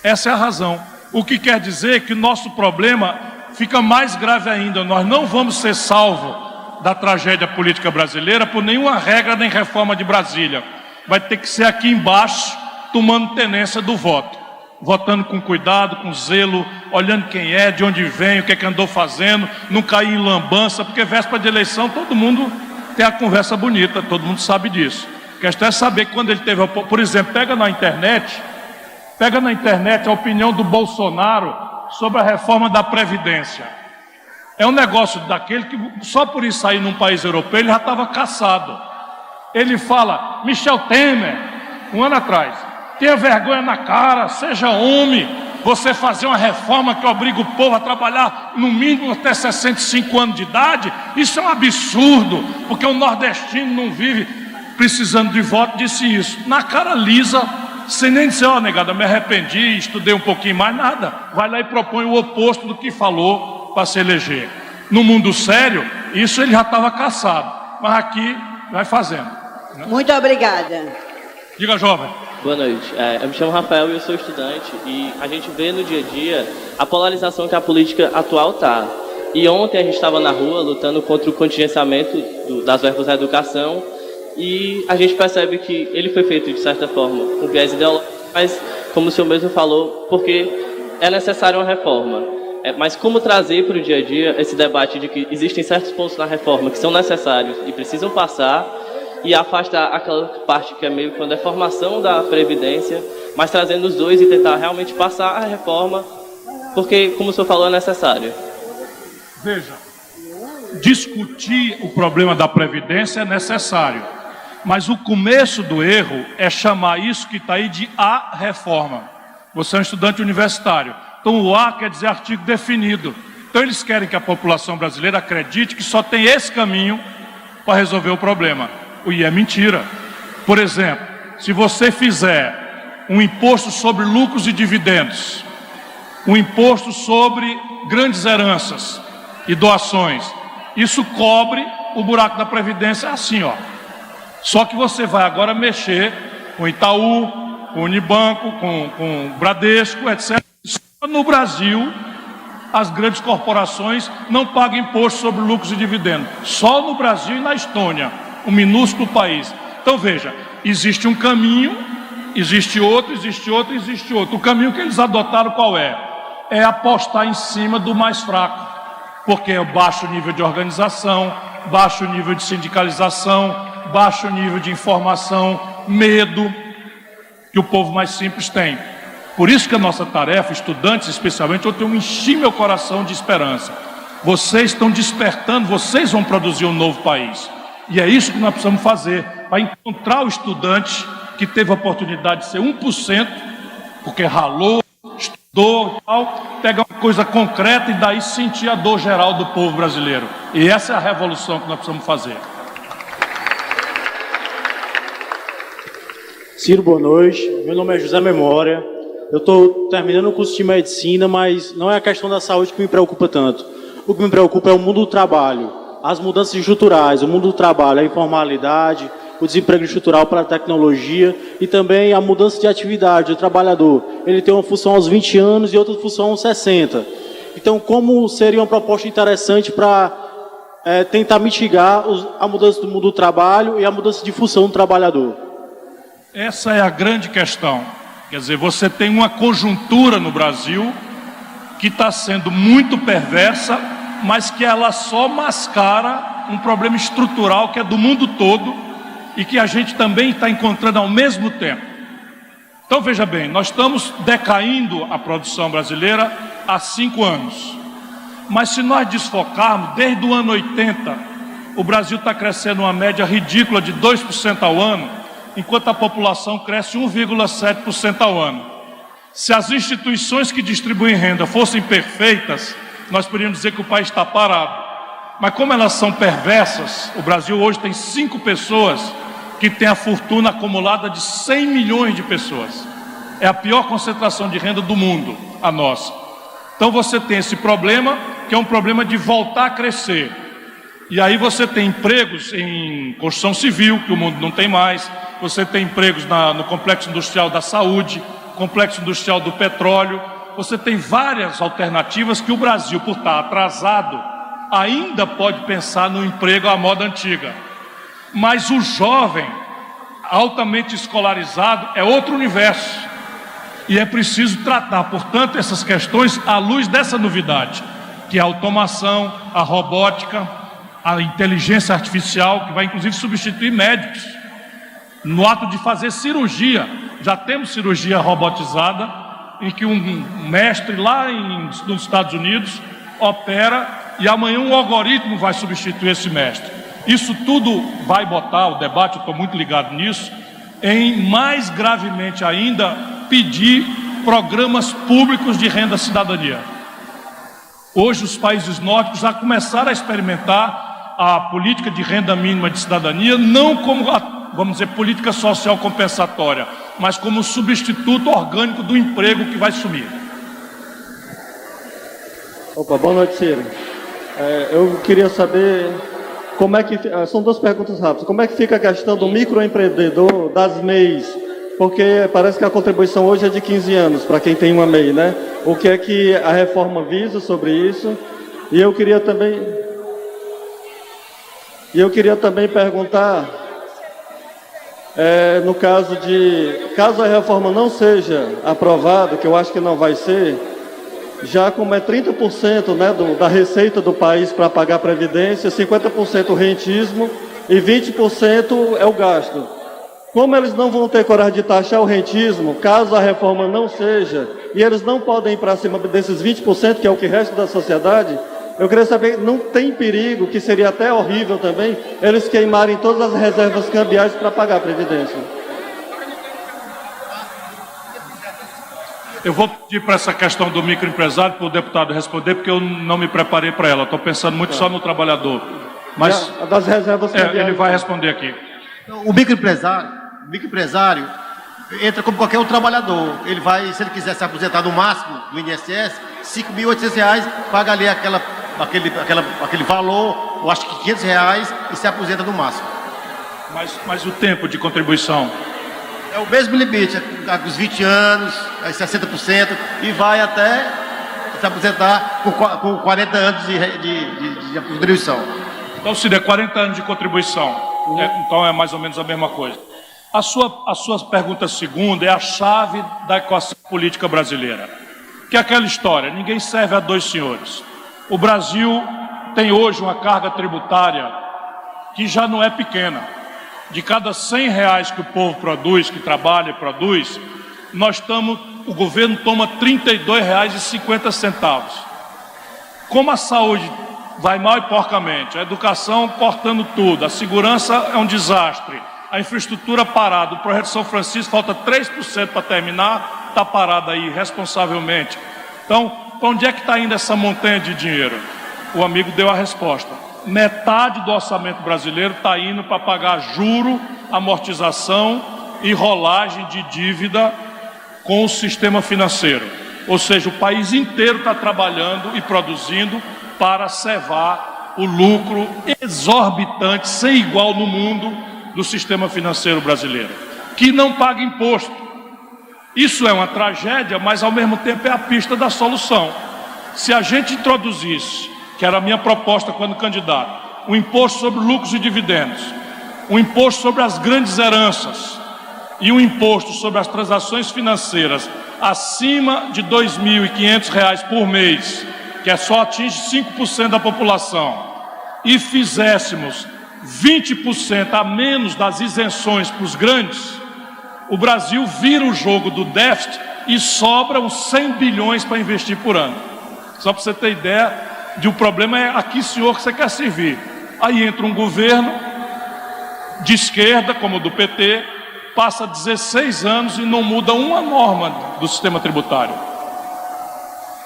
S1: Essa é a razão. O que quer dizer que o nosso problema fica mais grave ainda. Nós não vamos ser salvos da tragédia política brasileira por nenhuma regra nem reforma de Brasília. Vai ter que ser aqui embaixo, tomando tenência do voto. Votando com cuidado, com zelo, olhando quem é, de onde vem, o que é que andou fazendo, não cair em lambança, porque véspera de eleição todo mundo tem a conversa bonita, todo mundo sabe disso. A questão é saber quando ele teve, por exemplo, pega na internet a opinião do Bolsonaro sobre a reforma da Previdência. É um negócio daquele que só por isso sair num país europeu ele já estava caçado. Ele fala, Michel Temer, um ano atrás, tenha vergonha na cara, seja homem, você fazer uma reforma que obriga o povo a trabalhar no mínimo até 65 anos de idade, isso é um absurdo, porque o nordestino não vive precisando de voto, disse isso. Na cara lisa, sem nem dizer, ó, negada, me arrependi, estudei um pouquinho mais, nada. Vai lá e propõe o oposto do que falou para se eleger. No mundo sério, isso ele já estava caçado, mas aqui vai fazendo. Né?
S20: Muito obrigada.
S1: Diga, jovem.
S21: Boa noite. Eu me chamo Rafael e eu sou estudante. E a gente vê no dia a dia a polarização que a política atual está. E ontem a gente estava na rua lutando contra o contingenciamento das verbas da educação. E a gente percebe que ele foi feito, de certa forma, com viés ideológico, mas, como o senhor mesmo falou, porque é necessária uma reforma. Mas como trazer para o dia a dia esse debate de que existem certos pontos na reforma que são necessários e precisam passar, e afastar aquela parte que é meio que uma deformação da Previdência, mas trazendo os dois e tentar realmente passar a reforma, porque, como o senhor falou, é necessário.
S1: Veja, discutir o problema da Previdência é necessário, mas o começo do erro é chamar isso que está aí de a reforma. Você é um estudante universitário, então o A quer dizer artigo definido. Então eles querem que a população brasileira acredite que só tem esse caminho para resolver o problema. E é mentira. Por exemplo, se você fizer um imposto sobre lucros e dividendos, um imposto sobre grandes heranças e doações, isso cobre o buraco da Previdência assim, ó. Só que você vai agora mexer com Itaú, com Unibanco, com Bradesco, etc. Só no Brasil, as grandes corporações não pagam imposto sobre lucros e dividendos. Só no Brasil e na Estônia, um minúsculo país. Então veja, existe um caminho, existe outro, existe outro, existe outro. O caminho que eles adotaram qual é? É apostar em cima do mais fraco, porque é baixo nível de organização, baixo nível de sindicalização, baixo nível de informação, medo que o povo mais simples tem. Por isso que a nossa tarefa, estudantes especialmente, eu tenho enchi meu coração de esperança. Vocês estão despertando, vocês vão produzir um novo país. E é isso que nós precisamos fazer, para encontrar o estudante que teve a oportunidade de ser 1%, porque ralou, estudou e tal, pegar uma coisa concreta e daí sentir a dor geral do povo brasileiro. E essa é a revolução que nós precisamos fazer.
S22: Ciro, boa noite. Meu nome é José Memória. Eu estou terminando o curso de medicina, mas não é a questão da saúde que me preocupa tanto. O que me preocupa é o mundo do trabalho, as mudanças estruturais, o mundo do trabalho, a informalidade, o desemprego estrutural para a tecnologia e também a mudança de atividade do trabalhador. Ele tem uma função aos 20 anos e outra função aos 60. Então, como seria uma proposta interessante para tentar mitigar a mudança do mundo do trabalho e a mudança de função do trabalhador?
S1: Essa é a grande questão. Quer dizer, você tem uma conjuntura no Brasil que está sendo muito perversa, mas que ela só mascara um problema estrutural que é do mundo todo e que a gente também está encontrando ao mesmo tempo. Então veja bem, nós estamos decaindo a produção brasileira há 5 anos. Mas se nós desfocarmos, desde o ano 80, o Brasil está crescendo uma média ridícula de 2% ao ano, enquanto a população cresce 1,7% ao ano. Se as instituições que distribuem renda fossem perfeitas, nós poderíamos dizer que o país está parado. Mas como elas são perversas, o Brasil hoje tem 5 pessoas que têm a fortuna acumulada de 100 milhões de pessoas. É a pior concentração de renda do mundo, a nossa. Então você tem esse problema, que é um problema de voltar a crescer. E aí você tem empregos em construção civil, que o mundo não tem mais. Você tem empregos no complexo industrial da saúde, complexo industrial do petróleo. Você tem várias alternativas que o Brasil, por estar atrasado, ainda pode pensar no emprego à moda antiga. Mas o jovem, altamente escolarizado, é outro universo. E é preciso tratar, portanto, essas questões à luz dessa novidade, que é a automação, a robótica, a inteligência artificial, que vai inclusive substituir médicos. No ato de fazer cirurgia, já temos cirurgia robotizada, em que um mestre lá nos Estados Unidos opera e amanhã um algoritmo vai substituir esse mestre. Isso tudo vai botar o debate, eu estou muito ligado nisso, em mais gravemente ainda pedir programas públicos de renda cidadania. Hoje os países nórdicos já começaram a experimentar a política de renda mínima de cidadania, não como, vamos dizer, política social compensatória, mas como substituto orgânico do emprego que vai sumir.
S3: Opa, boa noite, Ciro. Eu queria saber como é que... São 2 perguntas rápidas. Como é que fica a questão do microempreendedor, das MEIs? Porque parece que a contribuição hoje é de 15 anos, para quem tem uma MEI, né? O que é que a reforma visa sobre isso? E eu queria também perguntar, no caso caso a reforma não seja aprovada, que eu acho que não vai ser, já como é 30%, né, da receita do país para pagar a previdência, 50% o rentismo e 20% é o gasto. Como eles não vão ter coragem de taxar o rentismo, caso a reforma não seja, e eles não podem ir para cima desses 20%, que é o que resta da sociedade, eu queria saber, não tem perigo, que seria até horrível também, eles queimarem todas as reservas cambiais para pagar a previdência?
S1: Eu vou pedir para essa questão do microempresário para o deputado responder, porque eu não me preparei para ela. Estou pensando muito só no trabalhador. Mas
S3: das reservas cambiais,
S1: ele vai responder aqui.
S4: O microempresário entra como qualquer outro trabalhador. Ele vai, se ele quiser se aposentar no máximo do INSS, R$ 5.800, paga ali aquele valor, eu acho que R$ 500, e se aposenta no máximo.
S1: Mas o tempo de contribuição?
S4: É o mesmo limite, os 20 anos, aí 60%, e vai até se aposentar com 40 anos de contribuição.
S1: Então, se der 40 anos de contribuição, então é mais ou menos a mesma coisa. A sua pergunta segunda é a chave da equação política brasileira, que é aquela história, ninguém serve a 2 senhores. O Brasil tem hoje uma carga tributária que já não é pequena. De cada R$100 que o povo produz, que trabalha e produz, o governo toma R$32,50. Como a saúde vai mal e porcamente, a educação cortando tudo, a segurança é um desastre, a infraestrutura parada, o projeto São Francisco falta 3% para terminar, está parado aí responsavelmente. Então, para onde é que está indo essa montanha de dinheiro? O amigo deu a resposta. Metade do orçamento brasileiro está indo para pagar juro, amortização e rolagem de dívida com o sistema financeiro. Ou seja, o país inteiro está trabalhando e produzindo para cevar o lucro exorbitante, sem igual no mundo, do sistema financeiro brasileiro, que não paga imposto. Isso é uma tragédia, mas ao mesmo tempo é a pista da solução. Se a gente introduzisse, que era a minha proposta quando candidato, um imposto sobre lucros e dividendos, um imposto sobre as grandes heranças e um imposto sobre as transações financeiras acima de R$ 2.500 por mês, que só atinge 5% da população, e fizéssemos 20% a menos das isenções para os grandes, O Brasil vira o jogo do déficit e sobra uns 100 bilhões para investir por ano. Só para você ter ideia de o problema é aqui, senhor, que você quer servir. Aí entra um governo de esquerda, como o do PT, passa 16 anos e não muda uma norma do sistema tributário.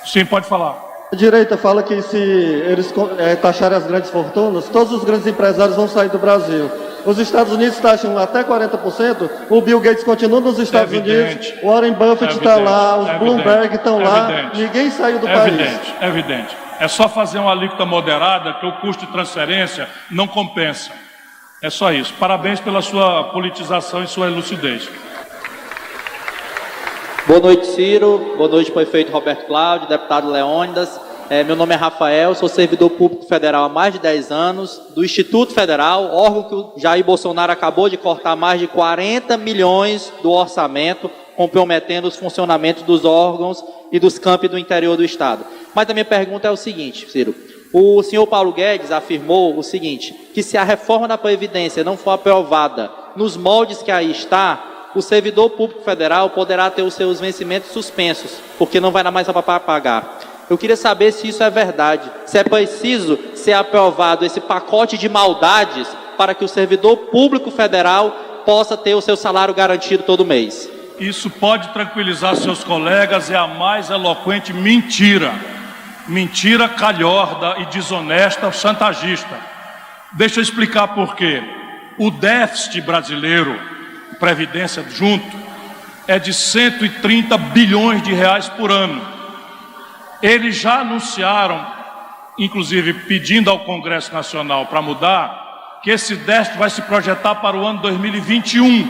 S1: Sim, pode falar.
S3: A direita fala que se eles taxarem as grandes fortunas, todos os grandes empresários vão sair do Brasil. Os Estados Unidos taxam até 40%, o Bill Gates continua nos Estados Unidos, o Warren Buffett está lá, os Bloomberg estão lá, ninguém saiu do país.
S1: É evidente. É só fazer uma alíquota moderada que o custo de transferência não compensa. É só isso. Parabéns pela sua politização e sua lucidez.
S2: Boa noite, Ciro. Boa noite, prefeito Roberto Cláudio, deputado Leônidas. Meu nome é Rafael, sou servidor público federal há mais de 10 anos, do Instituto Federal, órgão que o Jair Bolsonaro acabou de cortar mais de 40 milhões do orçamento, comprometendo os funcionamentos dos órgãos e dos campi do interior do Estado. Mas a minha pergunta é o seguinte, Ciro. O senhor Paulo Guedes afirmou o seguinte, que se a reforma da Previdência não for aprovada nos moldes que aí está, o servidor público federal poderá ter os seus vencimentos suspensos, porque não vai dar mais para pagar. Eu queria saber se isso é verdade, se é preciso ser aprovado esse pacote de maldades para que o servidor público federal possa ter o seu salário garantido todo mês.
S1: Isso pode tranquilizar seus colegas, é a mais eloquente mentira. Mentira calhorda e desonesta, chantagista. Deixa eu explicar por quê. O déficit brasileiro, Previdência junto, é de 130 bilhões de reais por ano. Eles já anunciaram, inclusive pedindo ao Congresso Nacional para mudar, que esse déficit vai se projetar para o ano 2021.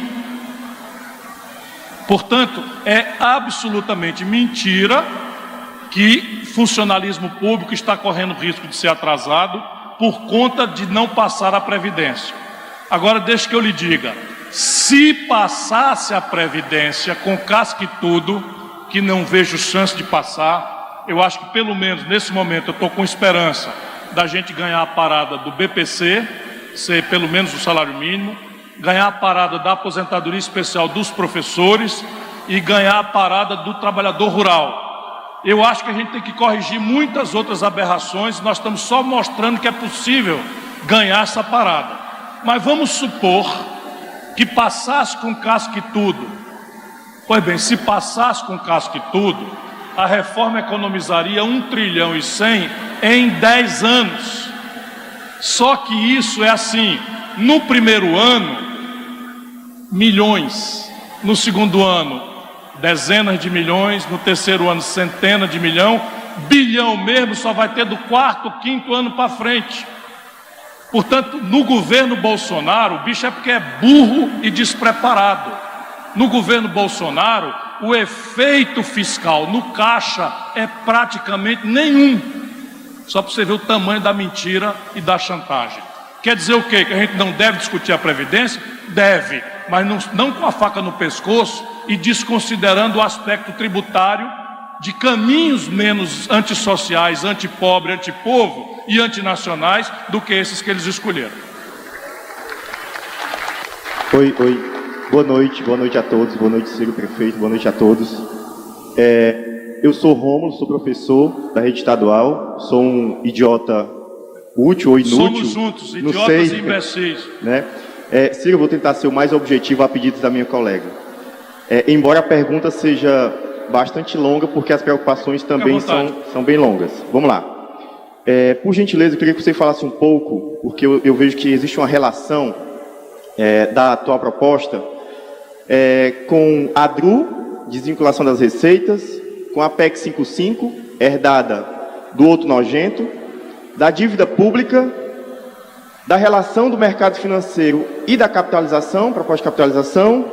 S1: Portanto, é absolutamente mentira que funcionalismo público está correndo risco de ser atrasado por conta de não passar a Previdência. Agora, deixe que eu lhe diga, se passasse a Previdência com casca e tudo, que não vejo chance de passar, eu acho que pelo menos nesse momento eu estou com esperança da gente ganhar a parada do BPC, ser pelo menos o salário mínimo, ganhar a parada da aposentadoria especial dos professores e ganhar a parada do trabalhador rural. Eu acho que a gente tem que corrigir muitas outras aberrações, nós estamos só mostrando que é possível ganhar essa parada. Mas vamos supor que passasse com casca e tudo. Pois bem, se passasse com casca e tudo, a reforma economizaria 1,1 trilhão em 10 anos. Só que isso é assim, no primeiro ano, milhões, no segundo ano, dezenas de milhões, no terceiro ano, centenas de milhões, bilhão mesmo só vai ter do quarto, quinto ano para frente. Portanto, no governo Bolsonaro, o bicho é porque é burro e despreparado. No governo Bolsonaro, o efeito fiscal no caixa é praticamente nenhum. Só para você ver o tamanho da mentira e da chantagem. Quer dizer o quê? Que a gente não deve discutir a Previdência? Deve, mas não com a faca no pescoço e desconsiderando o aspecto tributário de caminhos menos antissociais, antipobre, antipovo e antinacionais do que esses que eles escolheram.
S5: Oi. Boa noite a todos, boa noite, Ciro, prefeito, boa noite a todos. Eu sou Rômulo, sou professor da rede estadual, sou um idiota útil ou inútil.
S1: Somos juntos, idiotas e imbecis.
S5: Né? Ciro, eu vou tentar ser o mais objetivo a pedidos da minha colega. Embora a pergunta seja bastante longa, porque as preocupações também são bem longas. Vamos lá. Por gentileza, eu queria que você falasse um pouco, porque eu vejo que existe uma relação da atual proposta com a DRU, desvinculação das receitas, com a PEC 55, herdada do outro nojento, da dívida pública, da relação do mercado financeiro e da capitalização, proposta de capitalização,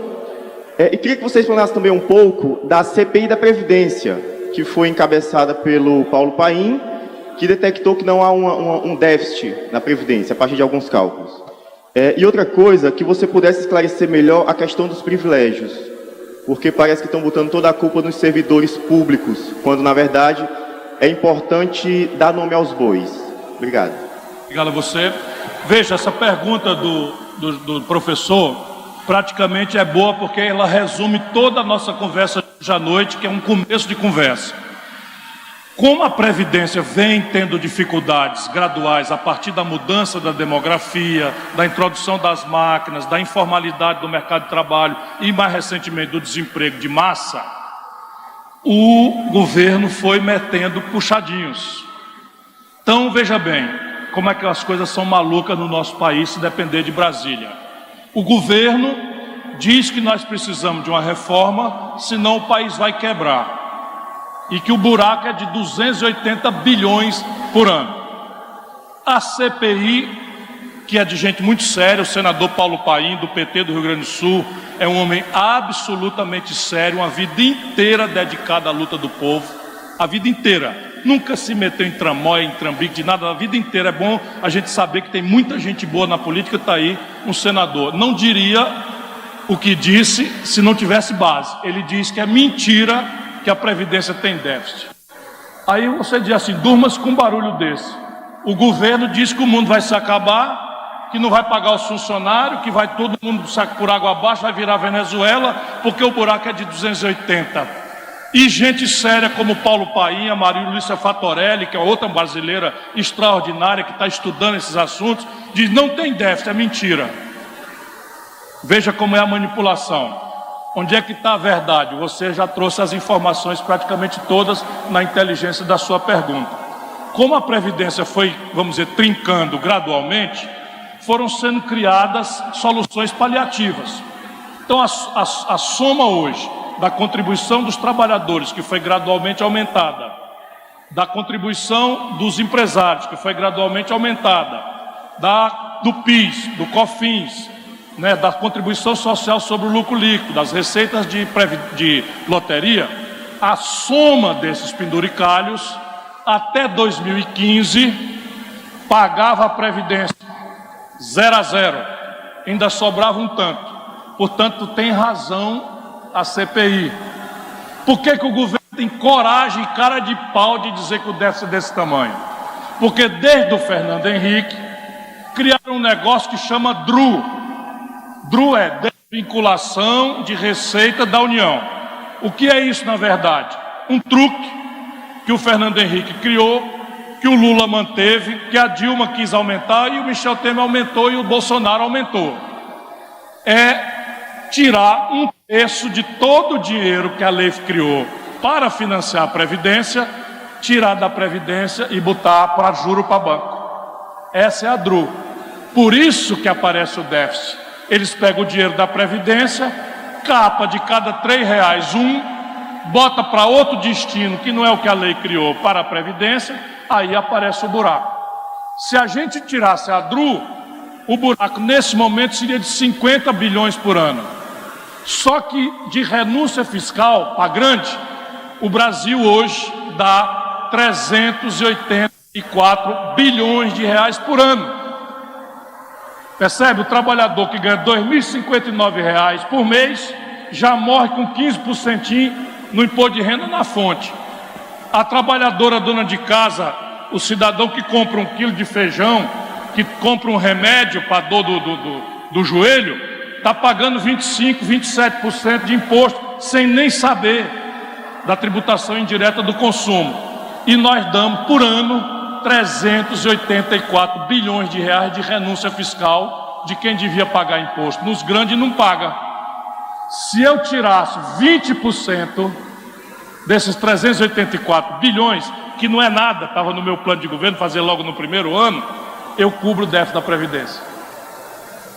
S5: e queria que você explanasse também um pouco da CPI da Previdência, que foi encabeçada pelo Paulo Paim, que detectou que não há um déficit na Previdência, a partir de alguns cálculos. E outra coisa, que você pudesse esclarecer melhor a questão dos privilégios, porque parece que estão botando toda a culpa nos servidores públicos, quando, na verdade, é importante dar nome aos bois. Obrigado.
S1: Obrigado a você. Veja, essa pergunta do professor praticamente é boa porque ela resume toda a nossa conversa de hoje à noite, que é um começo de conversa. Como a Previdência vem tendo dificuldades graduais a partir da mudança da demografia, da introdução das máquinas, da informalidade do mercado de trabalho e, mais recentemente, do desemprego de massa, o governo foi metendo puxadinhos. Então, veja bem, como é que as coisas são malucas no nosso país se depender de Brasília. O governo diz que nós precisamos de uma reforma, senão o país vai quebrar. E que o buraco é de 280 bilhões por ano. A CPI, que é de gente muito séria, o senador Paulo Paim, do PT do Rio Grande do Sul, é um homem absolutamente sério, uma vida inteira dedicada à luta do povo, a vida inteira. Nunca se meteu em tramóia, em trambique, de nada, a vida inteira. É bom a gente saber que tem muita gente boa na política, está aí um senador. Não diria o que disse se não tivesse base. Ele diz que é mentira que a Previdência tem déficit. Aí você diz assim, durma-se com um barulho desse. O governo diz que o mundo vai se acabar, que não vai pagar os funcionários, que vai todo mundo por água abaixo, vai virar Venezuela, porque o buraco é de 280. E gente séria como Paulo Paim, a Maria Lúcia Fatorelli, que é outra brasileira extraordinária que está estudando esses assuntos, diz não tem déficit, é mentira. Veja como é a manipulação. Onde é que está a verdade? Você já trouxe as informações praticamente todas na inteligência da sua pergunta. Como a Previdência foi, vamos dizer, trincando gradualmente, foram sendo criadas soluções paliativas. Então a soma hoje da contribuição dos trabalhadores, que foi gradualmente aumentada, da contribuição dos empresários, que foi gradualmente aumentada, do PIS, do COFINS, da contribuição social sobre o lucro líquido, das receitas de loteria, a soma desses penduricalhos, até 2015, pagava a Previdência 0 a 0, ainda sobrava um tanto. Portanto, tem razão a CPI. Por que o governo tem coragem e cara de pau de dizer que o déficit é desse tamanho? Porque desde o Fernando Henrique, criaram um negócio que chama DRU. DRU é Desvinculação de Receita da União. O que é isso, na verdade? Um truque que o Fernando Henrique criou, que o Lula manteve, que a Dilma quis aumentar e o Michel Temer aumentou e o Bolsonaro aumentou. É tirar um terço de todo o dinheiro que a lei criou para financiar a Previdência, tirar da Previdência e botar para juro para banco. Essa é a DRU. Por isso que aparece o déficit. Eles pegam o dinheiro da Previdência, capa de cada R$3 bota para outro destino, que não é o que a lei criou, para a Previdência, aí aparece o buraco. Se a gente tirasse a DRU, o buraco nesse momento seria de 50 bilhões por ano. Só que de renúncia fiscal para grande, o Brasil hoje dá 384 bilhões de reais por ano. Percebe? O trabalhador que ganha R$ 2.059 por mês já morre com 15% no imposto de renda na fonte. A trabalhadora dona de casa, o cidadão que compra 1 quilo de feijão, que compra um remédio para a dor do joelho, está pagando 25%, 27% de imposto, sem nem saber da tributação indireta do consumo. E nós damos, por ano, 384 bilhões de reais de renúncia fiscal de quem devia pagar imposto. Nos grandes não paga. Se eu tirasse 20% desses 384 bilhões, que não é nada, estava no meu plano de governo, fazer logo no primeiro ano, eu cubro o déficit da Previdência.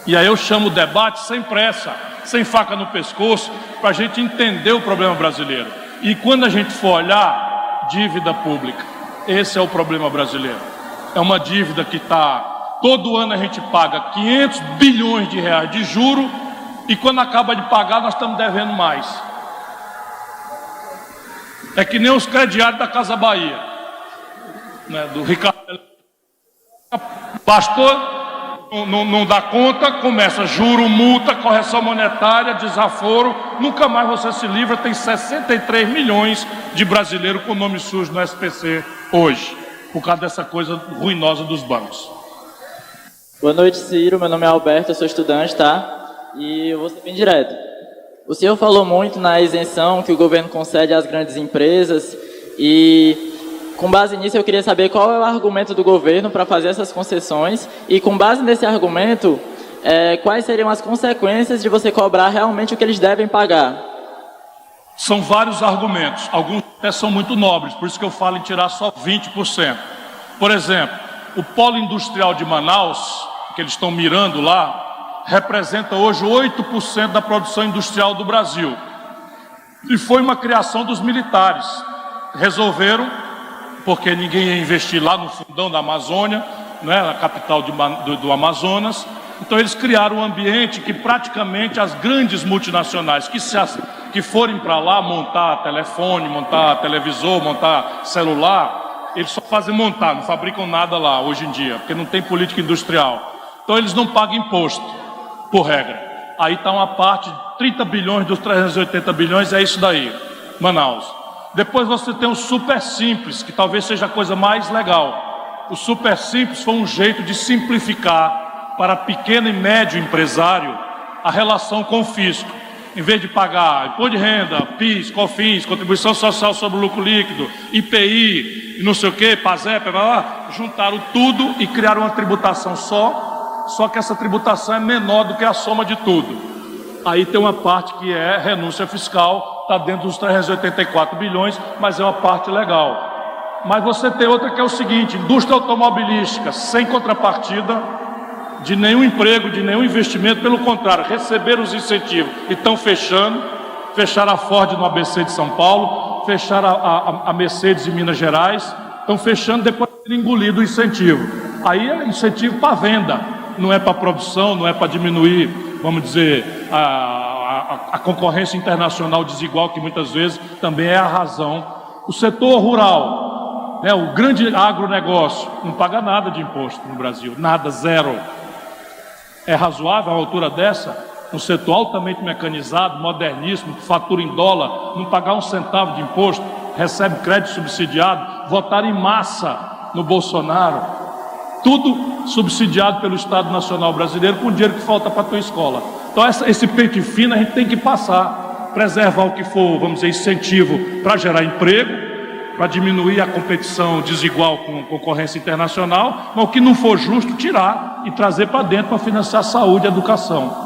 S1: E aí eu chamo o debate sem pressa, sem faca no pescoço, para a gente entender o problema brasileiro. E quando a gente for olhar dívida pública, esse é o problema brasileiro. É uma dívida que está... Todo ano a gente paga 500 bilhões de reais de juro e quando acaba de pagar nós estamos devendo mais. É que nem os crediários da Casa Bahia, do Ricardo. Pastor... Não dá conta, começa juro, multa, correção monetária, desaforo, nunca mais você se livra. Tem 63 milhões de brasileiros com nome sujo no SPC hoje, por causa dessa coisa ruinosa dos bancos.
S2: Boa noite, Ciro. Meu nome é Alberto, eu sou estudante, tá?
S6: e eu vou ser bem direto. O senhor falou muito na isenção que o governo concede às grandes empresas e, com base nisso, eu queria saber qual é o argumento do governo para fazer essas concessões e, com base nesse argumento, quais seriam as consequências de você cobrar realmente o que eles devem pagar?
S1: São vários argumentos, alguns até são muito nobres, por isso que eu falo em tirar só 20%. Por exemplo, o polo industrial de Manaus, que eles estão mirando lá, representa hoje 8% da produção industrial do Brasil. E foi uma criação dos militares. Resolveram, porque ninguém ia investir lá no fundão da Amazônia, né, na capital do Amazonas. Então eles criaram um ambiente que praticamente as grandes multinacionais que forem para lá montar telefone, montar televisor, montar celular, eles só fazem montar, não fabricam nada lá hoje em dia, porque não tem política industrial. Então eles não pagam imposto, por regra. Aí está uma parte de 30 bilhões dos 380 bilhões, é isso daí, Manaus. Depois você tem o Super Simples, que talvez seja a coisa mais legal. O Super Simples foi um jeito de simplificar para pequeno e médio empresário a relação com o fisco. Em vez de pagar imposto de renda, PIS, COFINS, contribuição social sobre o lucro líquido, IPI, e não sei o que, PASEP, juntaram tudo e criaram uma tributação só que essa tributação é menor do que a soma de tudo. Aí tem uma parte que é renúncia fiscal, está dentro dos 384 bilhões, mas é uma parte legal. Mas você tem outra que é o seguinte, indústria automobilística sem contrapartida, de nenhum emprego, de nenhum investimento, pelo contrário, receberam os incentivos e estão fechando, fecharam a Ford no ABC de São Paulo, fecharam a Mercedes em Minas Gerais, estão fechando depois de ter engolido o incentivo. Aí é incentivo para venda, não é para produção, não é para diminuir, vamos dizer, a concorrência internacional desigual, que muitas vezes também é a razão. O setor rural, né, o grande agronegócio, não paga nada de imposto no Brasil, nada, zero. É razoável a altura dessa, um setor altamente mecanizado, moderníssimo, que fatura em dólar, não pagar um centavo de imposto, recebe crédito subsidiado, votar em massa no Bolsonaro, tudo subsidiado pelo Estado Nacional Brasileiro com o dinheiro que falta para a tua escola. Então esse pente fino a gente tem que passar, preservar o que for, vamos dizer, incentivo para gerar emprego, para diminuir a competição desigual com concorrência internacional, mas o que não for justo, tirar e trazer para dentro para financiar saúde e educação.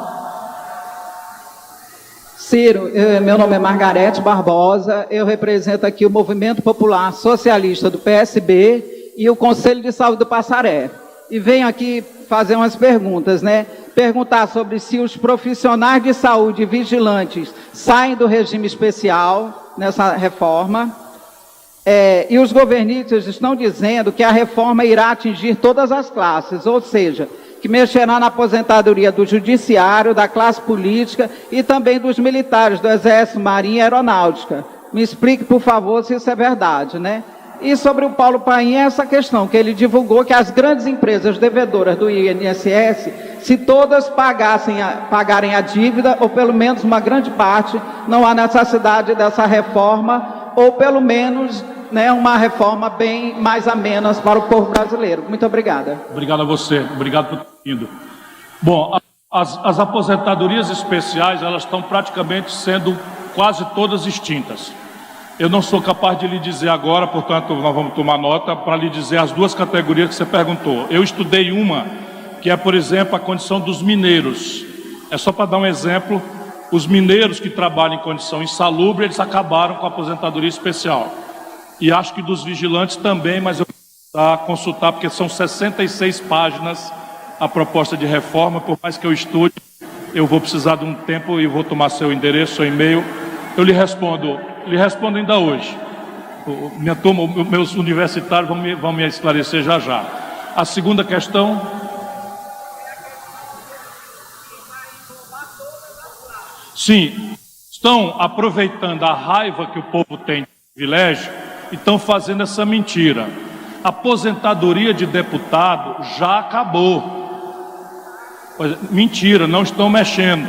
S7: Ciro, meu nome é Margarete Barbosa, eu represento aqui o Movimento Popular Socialista do PSB e o Conselho de Saúde do Passaré. E venho aqui fazer umas perguntas, né? Perguntar sobre se os profissionais de saúde vigilantes saem do regime especial nessa reforma. E os governistas estão dizendo que a reforma irá atingir todas as classes, ou seja, que mexerá na aposentadoria do judiciário, da classe política e também dos militares do Exército, Marinha e Aeronáutica. Me explique, por favor, se isso é verdade, né? E sobre o Paulo Paim, essa questão, que ele divulgou que as grandes empresas devedoras do INSS, se todas pagarem a dívida, ou pelo menos uma grande parte, não há necessidade dessa reforma, ou pelo menos, né, uma reforma bem mais amena para o povo brasileiro. Muito obrigada.
S1: Obrigado a você, obrigado por ter vindo. Bom, as aposentadorias especiais, elas estão praticamente sendo quase todas extintas. Eu não sou capaz de lhe dizer agora, portanto, nós vamos tomar nota para lhe dizer as duas categorias que você perguntou. Eu estudei uma, que é, por exemplo, a condição dos mineiros. É só para dar um exemplo, os mineiros que trabalham em condição insalubre, eles acabaram com a aposentadoria especial. E acho que dos vigilantes também, mas eu vou consultar, porque são 66 páginas a proposta de reforma, por mais que eu estude, eu vou precisar de um tempo e vou tomar seu endereço, seu e-mail, eu lhe respondo ainda hoje. Minha turma, meus universitários vão me esclarecer já já. A segunda questão... Sim, estão aproveitando a raiva que o povo tem de privilégio e estão fazendo essa mentira. A aposentadoria de deputado já acabou. Mentira, não estão mexendo.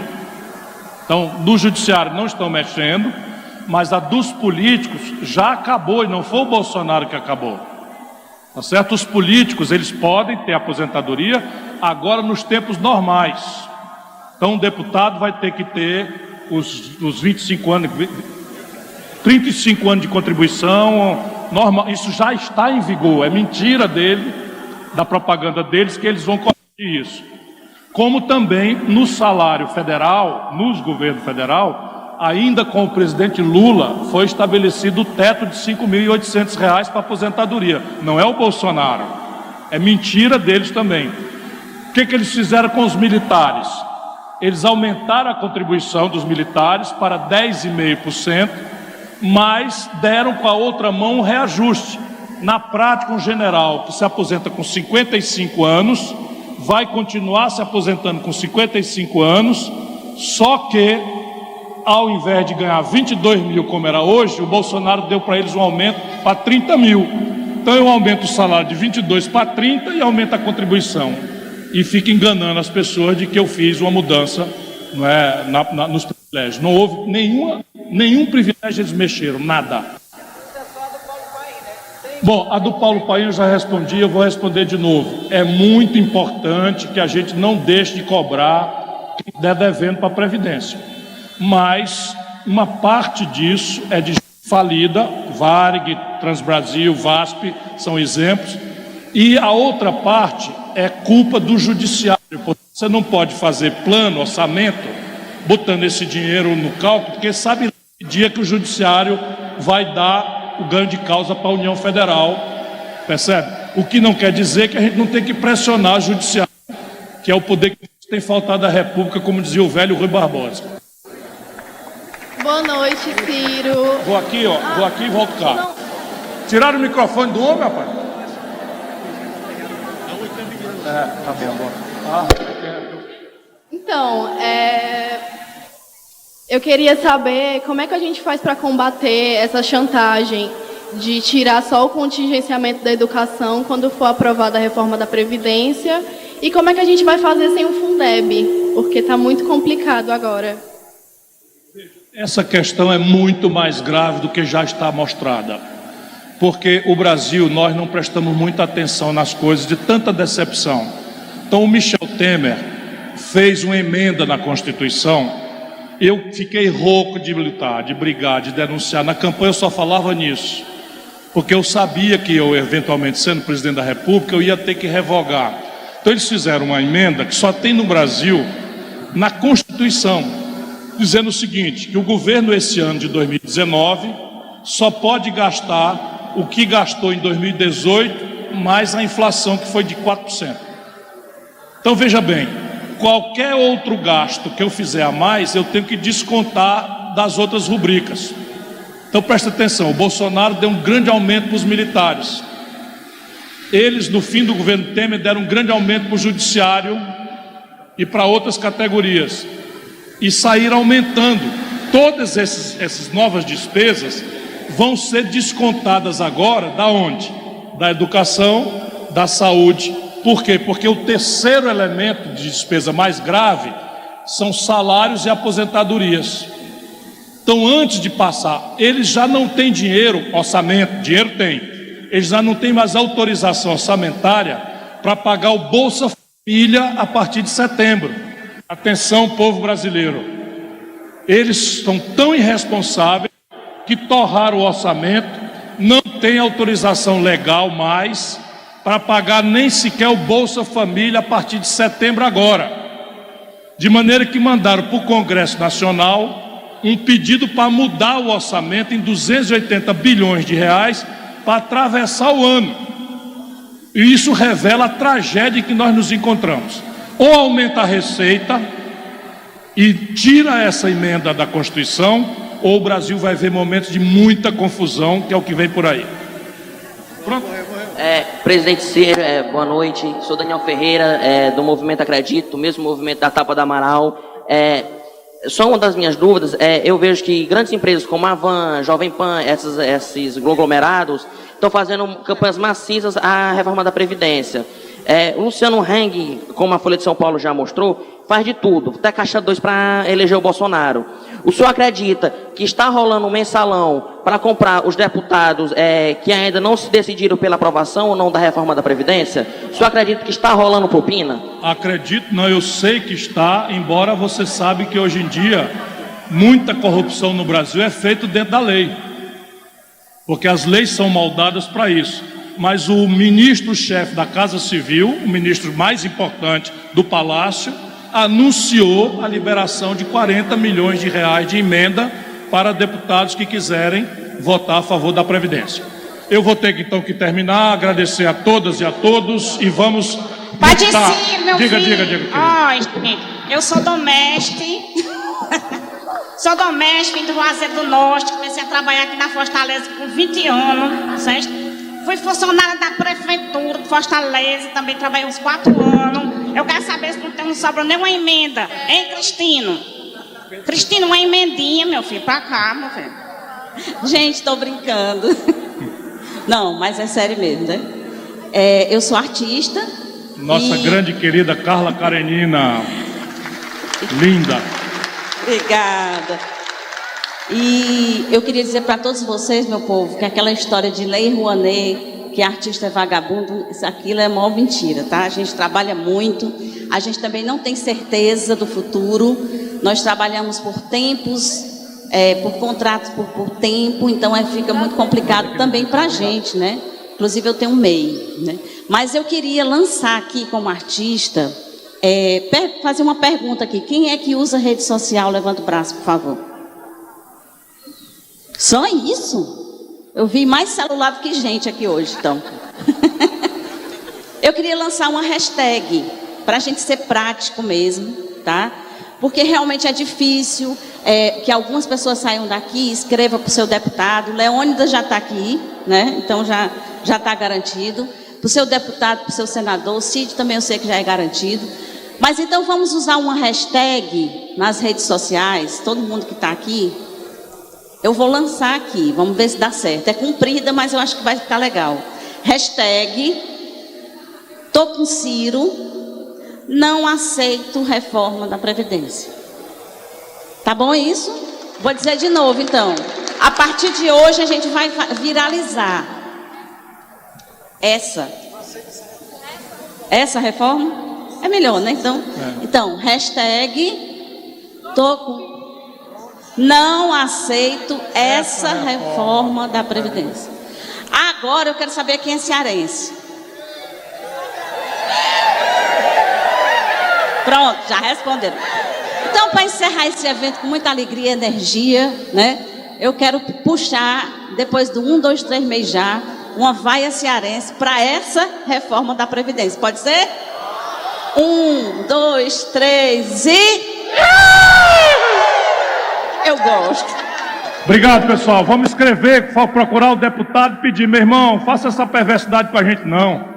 S1: Então, no judiciário não estão mexendo, mas a dos políticos já acabou, e não foi o Bolsonaro que acabou. Tá certo? Os políticos, eles podem ter aposentadoria agora nos tempos normais. Então, um deputado vai ter que ter os 25 anos, 35 anos de contribuição, normal, isso já está em vigor, é mentira dele, da propaganda deles, que eles vão corrigir isso. Como também no salário federal, nos governos federal, ainda com o presidente Lula, foi estabelecido o teto de R$ 5.800 para aposentadoria. Não é o Bolsonaro, é mentira deles também. O que eles fizeram com os militares? Eles aumentaram a contribuição dos militares para 10,5%, mas deram com a outra mão um reajuste. Na prática, um general que se aposenta com 55 anos vai continuar se aposentando com 55 anos, só que, ao invés de ganhar 22 mil como era hoje, o Bolsonaro deu para eles um aumento para 30 mil. Então eu aumento o salário de 22 para 30 e aumento a contribuição. E fica enganando as pessoas de que eu fiz uma mudança, não é, nos privilégios. Não houve nenhum privilégio, eles mexeram, nada. Bom, a do Paulo Paim eu já respondi, eu vou responder de novo. É muito importante que a gente não deixe de cobrar quem der devendo para a Previdência. Mas uma parte disso é de falida, Varig, Transbrasil, VASP, são exemplos. E a outra parte é culpa do judiciário. Você não pode fazer plano, orçamento, botando esse dinheiro no cálculo, porque sabe que dia que o judiciário vai dar o ganho de causa para a União Federal, percebe? O que não quer dizer que a gente não tem que pressionar o judiciário, que é o poder que tem faltado à República, como dizia o velho Rui Barbosa.
S8: Boa noite, Ciro.
S1: Vou aqui e volto cá.
S8: Não.
S1: Tiraram o microfone do homem, rapaz? Tá bem, agora.
S8: Então, eu queria saber como é que a gente faz para combater essa chantagem de tirar só o contingenciamento da educação quando for aprovada a reforma da Previdência e como é que a gente vai fazer sem o Fundeb, porque está muito complicado agora.
S1: Essa questão é muito mais grave do que já está mostrada, porque o Brasil, nós não prestamos muita atenção nas coisas, de tanta decepção. Então o Michel Temer fez uma emenda na Constituição. Eu fiquei rouco de lutar, de brigar, de denunciar. Na campanha eu só falava nisso, porque eu sabia que eu, eventualmente, sendo presidente da República, eu ia ter que revogar. Então eles fizeram uma emenda que só tem no Brasil, na Constituição, dizendo o seguinte, que o governo esse ano de 2019 só pode gastar o que gastou em 2018, mais a inflação que foi de 4%. Então veja bem, qualquer outro gasto que eu fizer a mais, eu tenho que descontar das outras rubricas. Então presta atenção, o Bolsonaro deu um grande aumento para os militares. Eles, no fim do governo Temer, deram um grande aumento para o judiciário e para outras categorias. E saíram aumentando. Todas essas novas despesas vão ser descontadas agora da onde? Da educação, da saúde. Por quê? Porque o terceiro elemento de despesa mais grave são salários e aposentadorias. Então, antes de passar, eles já não têm dinheiro, orçamento, dinheiro tem. Eles já não têm mais autorização orçamentária para pagar o Bolsa Família a partir de setembro. Atenção, povo brasileiro. Eles são tão irresponsáveis que torraram o orçamento, não tem autorização legal mais para pagar nem sequer o Bolsa Família a partir de setembro agora. De maneira que mandaram para o Congresso Nacional um pedido para mudar o orçamento em 280 bilhões de reais para atravessar o ano. E isso revela a tragédia em que nós nos encontramos. Ou aumenta a receita e tira essa emenda da Constituição, ou o Brasil vai ver momentos de muita confusão, que é o que vem por aí. Pronto.
S9: Presidente Ciro, boa noite. Sou Daniel Ferreira, do Movimento Acredito, mesmo movimento da Tapa da Amaral. Só uma das minhas dúvidas, eu vejo que grandes empresas como a Van, Jovem Pan, esses conglomerados, estão fazendo campanhas maciças à reforma da Previdência. O Luciano Heng, como a Folha de São Paulo já mostrou, faz de tudo, até caixa 2 para eleger o Bolsonaro. O senhor acredita que está rolando um mensalão para comprar os deputados que ainda não se decidiram pela aprovação ou não da reforma da Previdência? O senhor acredita que está rolando propina?
S1: Acredito, não, eu sei que está, embora você sabe que hoje em dia muita corrupção no Brasil é feita dentro da lei, porque as leis são moldadas para isso. Mas o ministro-chefe da Casa Civil, o ministro mais importante do Palácio, anunciou a liberação de 40 milhões de reais de emenda para deputados que quiserem votar a favor da Previdência. Eu vou ter então que terminar, agradecer a todas e a todos e vamos...
S10: Pode sim, meu
S1: diga,
S10: filho.
S1: Diga.
S10: Ó, gente, eu sou doméstica. Sou doméstica do Juazeiro do Norte. Comecei a trabalhar aqui na Fortaleza com 20 anos, certo? Fui funcionária da Prefeitura de Fortaleza, também trabalhei uns 4 anos. Eu quero saber se não sobra nenhuma emenda. Hein, Cristino? Cristino, uma emendinha, meu filho, pra cá, meu filho.
S13: Gente, tô brincando. Não, mas é sério mesmo, né? Eu sou artista.
S1: Nossa grande querida Carla Karenina. Linda.
S13: Obrigada. E eu queria dizer para todos vocês, meu povo, que aquela história de Lei Rouanet, que artista é vagabundo, aquilo é maior mentira, tá? A gente trabalha muito, a gente também não tem certeza do futuro, nós trabalhamos por tempos, por contratos por tempo, então fica muito complicado também para a gente, né? Inclusive eu tenho um MEI, né? Mas eu queria lançar aqui como artista, fazer uma pergunta aqui. Quem é que usa rede social? Levanta o braço, por favor. Só isso? Eu vi mais celular do que gente aqui hoje, então. Eu queria lançar uma hashtag para a gente ser prático mesmo, tá? Porque realmente é difícil que algumas pessoas saiam daqui, escrevam para o seu deputado. Leônidas já está aqui, né? Então já está garantido. Para o seu deputado, para o seu senador, o Cid também eu sei que já é garantido. Mas então vamos usar uma hashtag nas redes sociais, todo mundo que está aqui. Eu vou lançar aqui, vamos ver se dá certo. É comprida, mas eu acho que vai ficar legal. Hashtag, tô com Ciro, não aceito reforma da Previdência. Tá bom isso? Vou dizer de novo, então. A partir de hoje a gente vai viralizar essa reforma. É melhor, né? Então, hashtag, não aceito essa reforma da Previdência. Agora eu quero saber quem é cearense. Pronto, já responderam. Então, para encerrar esse evento com muita alegria e energia, né? Eu quero puxar, depois do 1, 2, 3 meses já, uma vaia cearense para essa reforma da Previdência. Pode ser? 1, 2, 3 e... Eu gosto.
S1: Obrigado, pessoal. Vamos escrever, procurar o deputado e pedir, meu irmão, faça essa perversidade pra gente, não.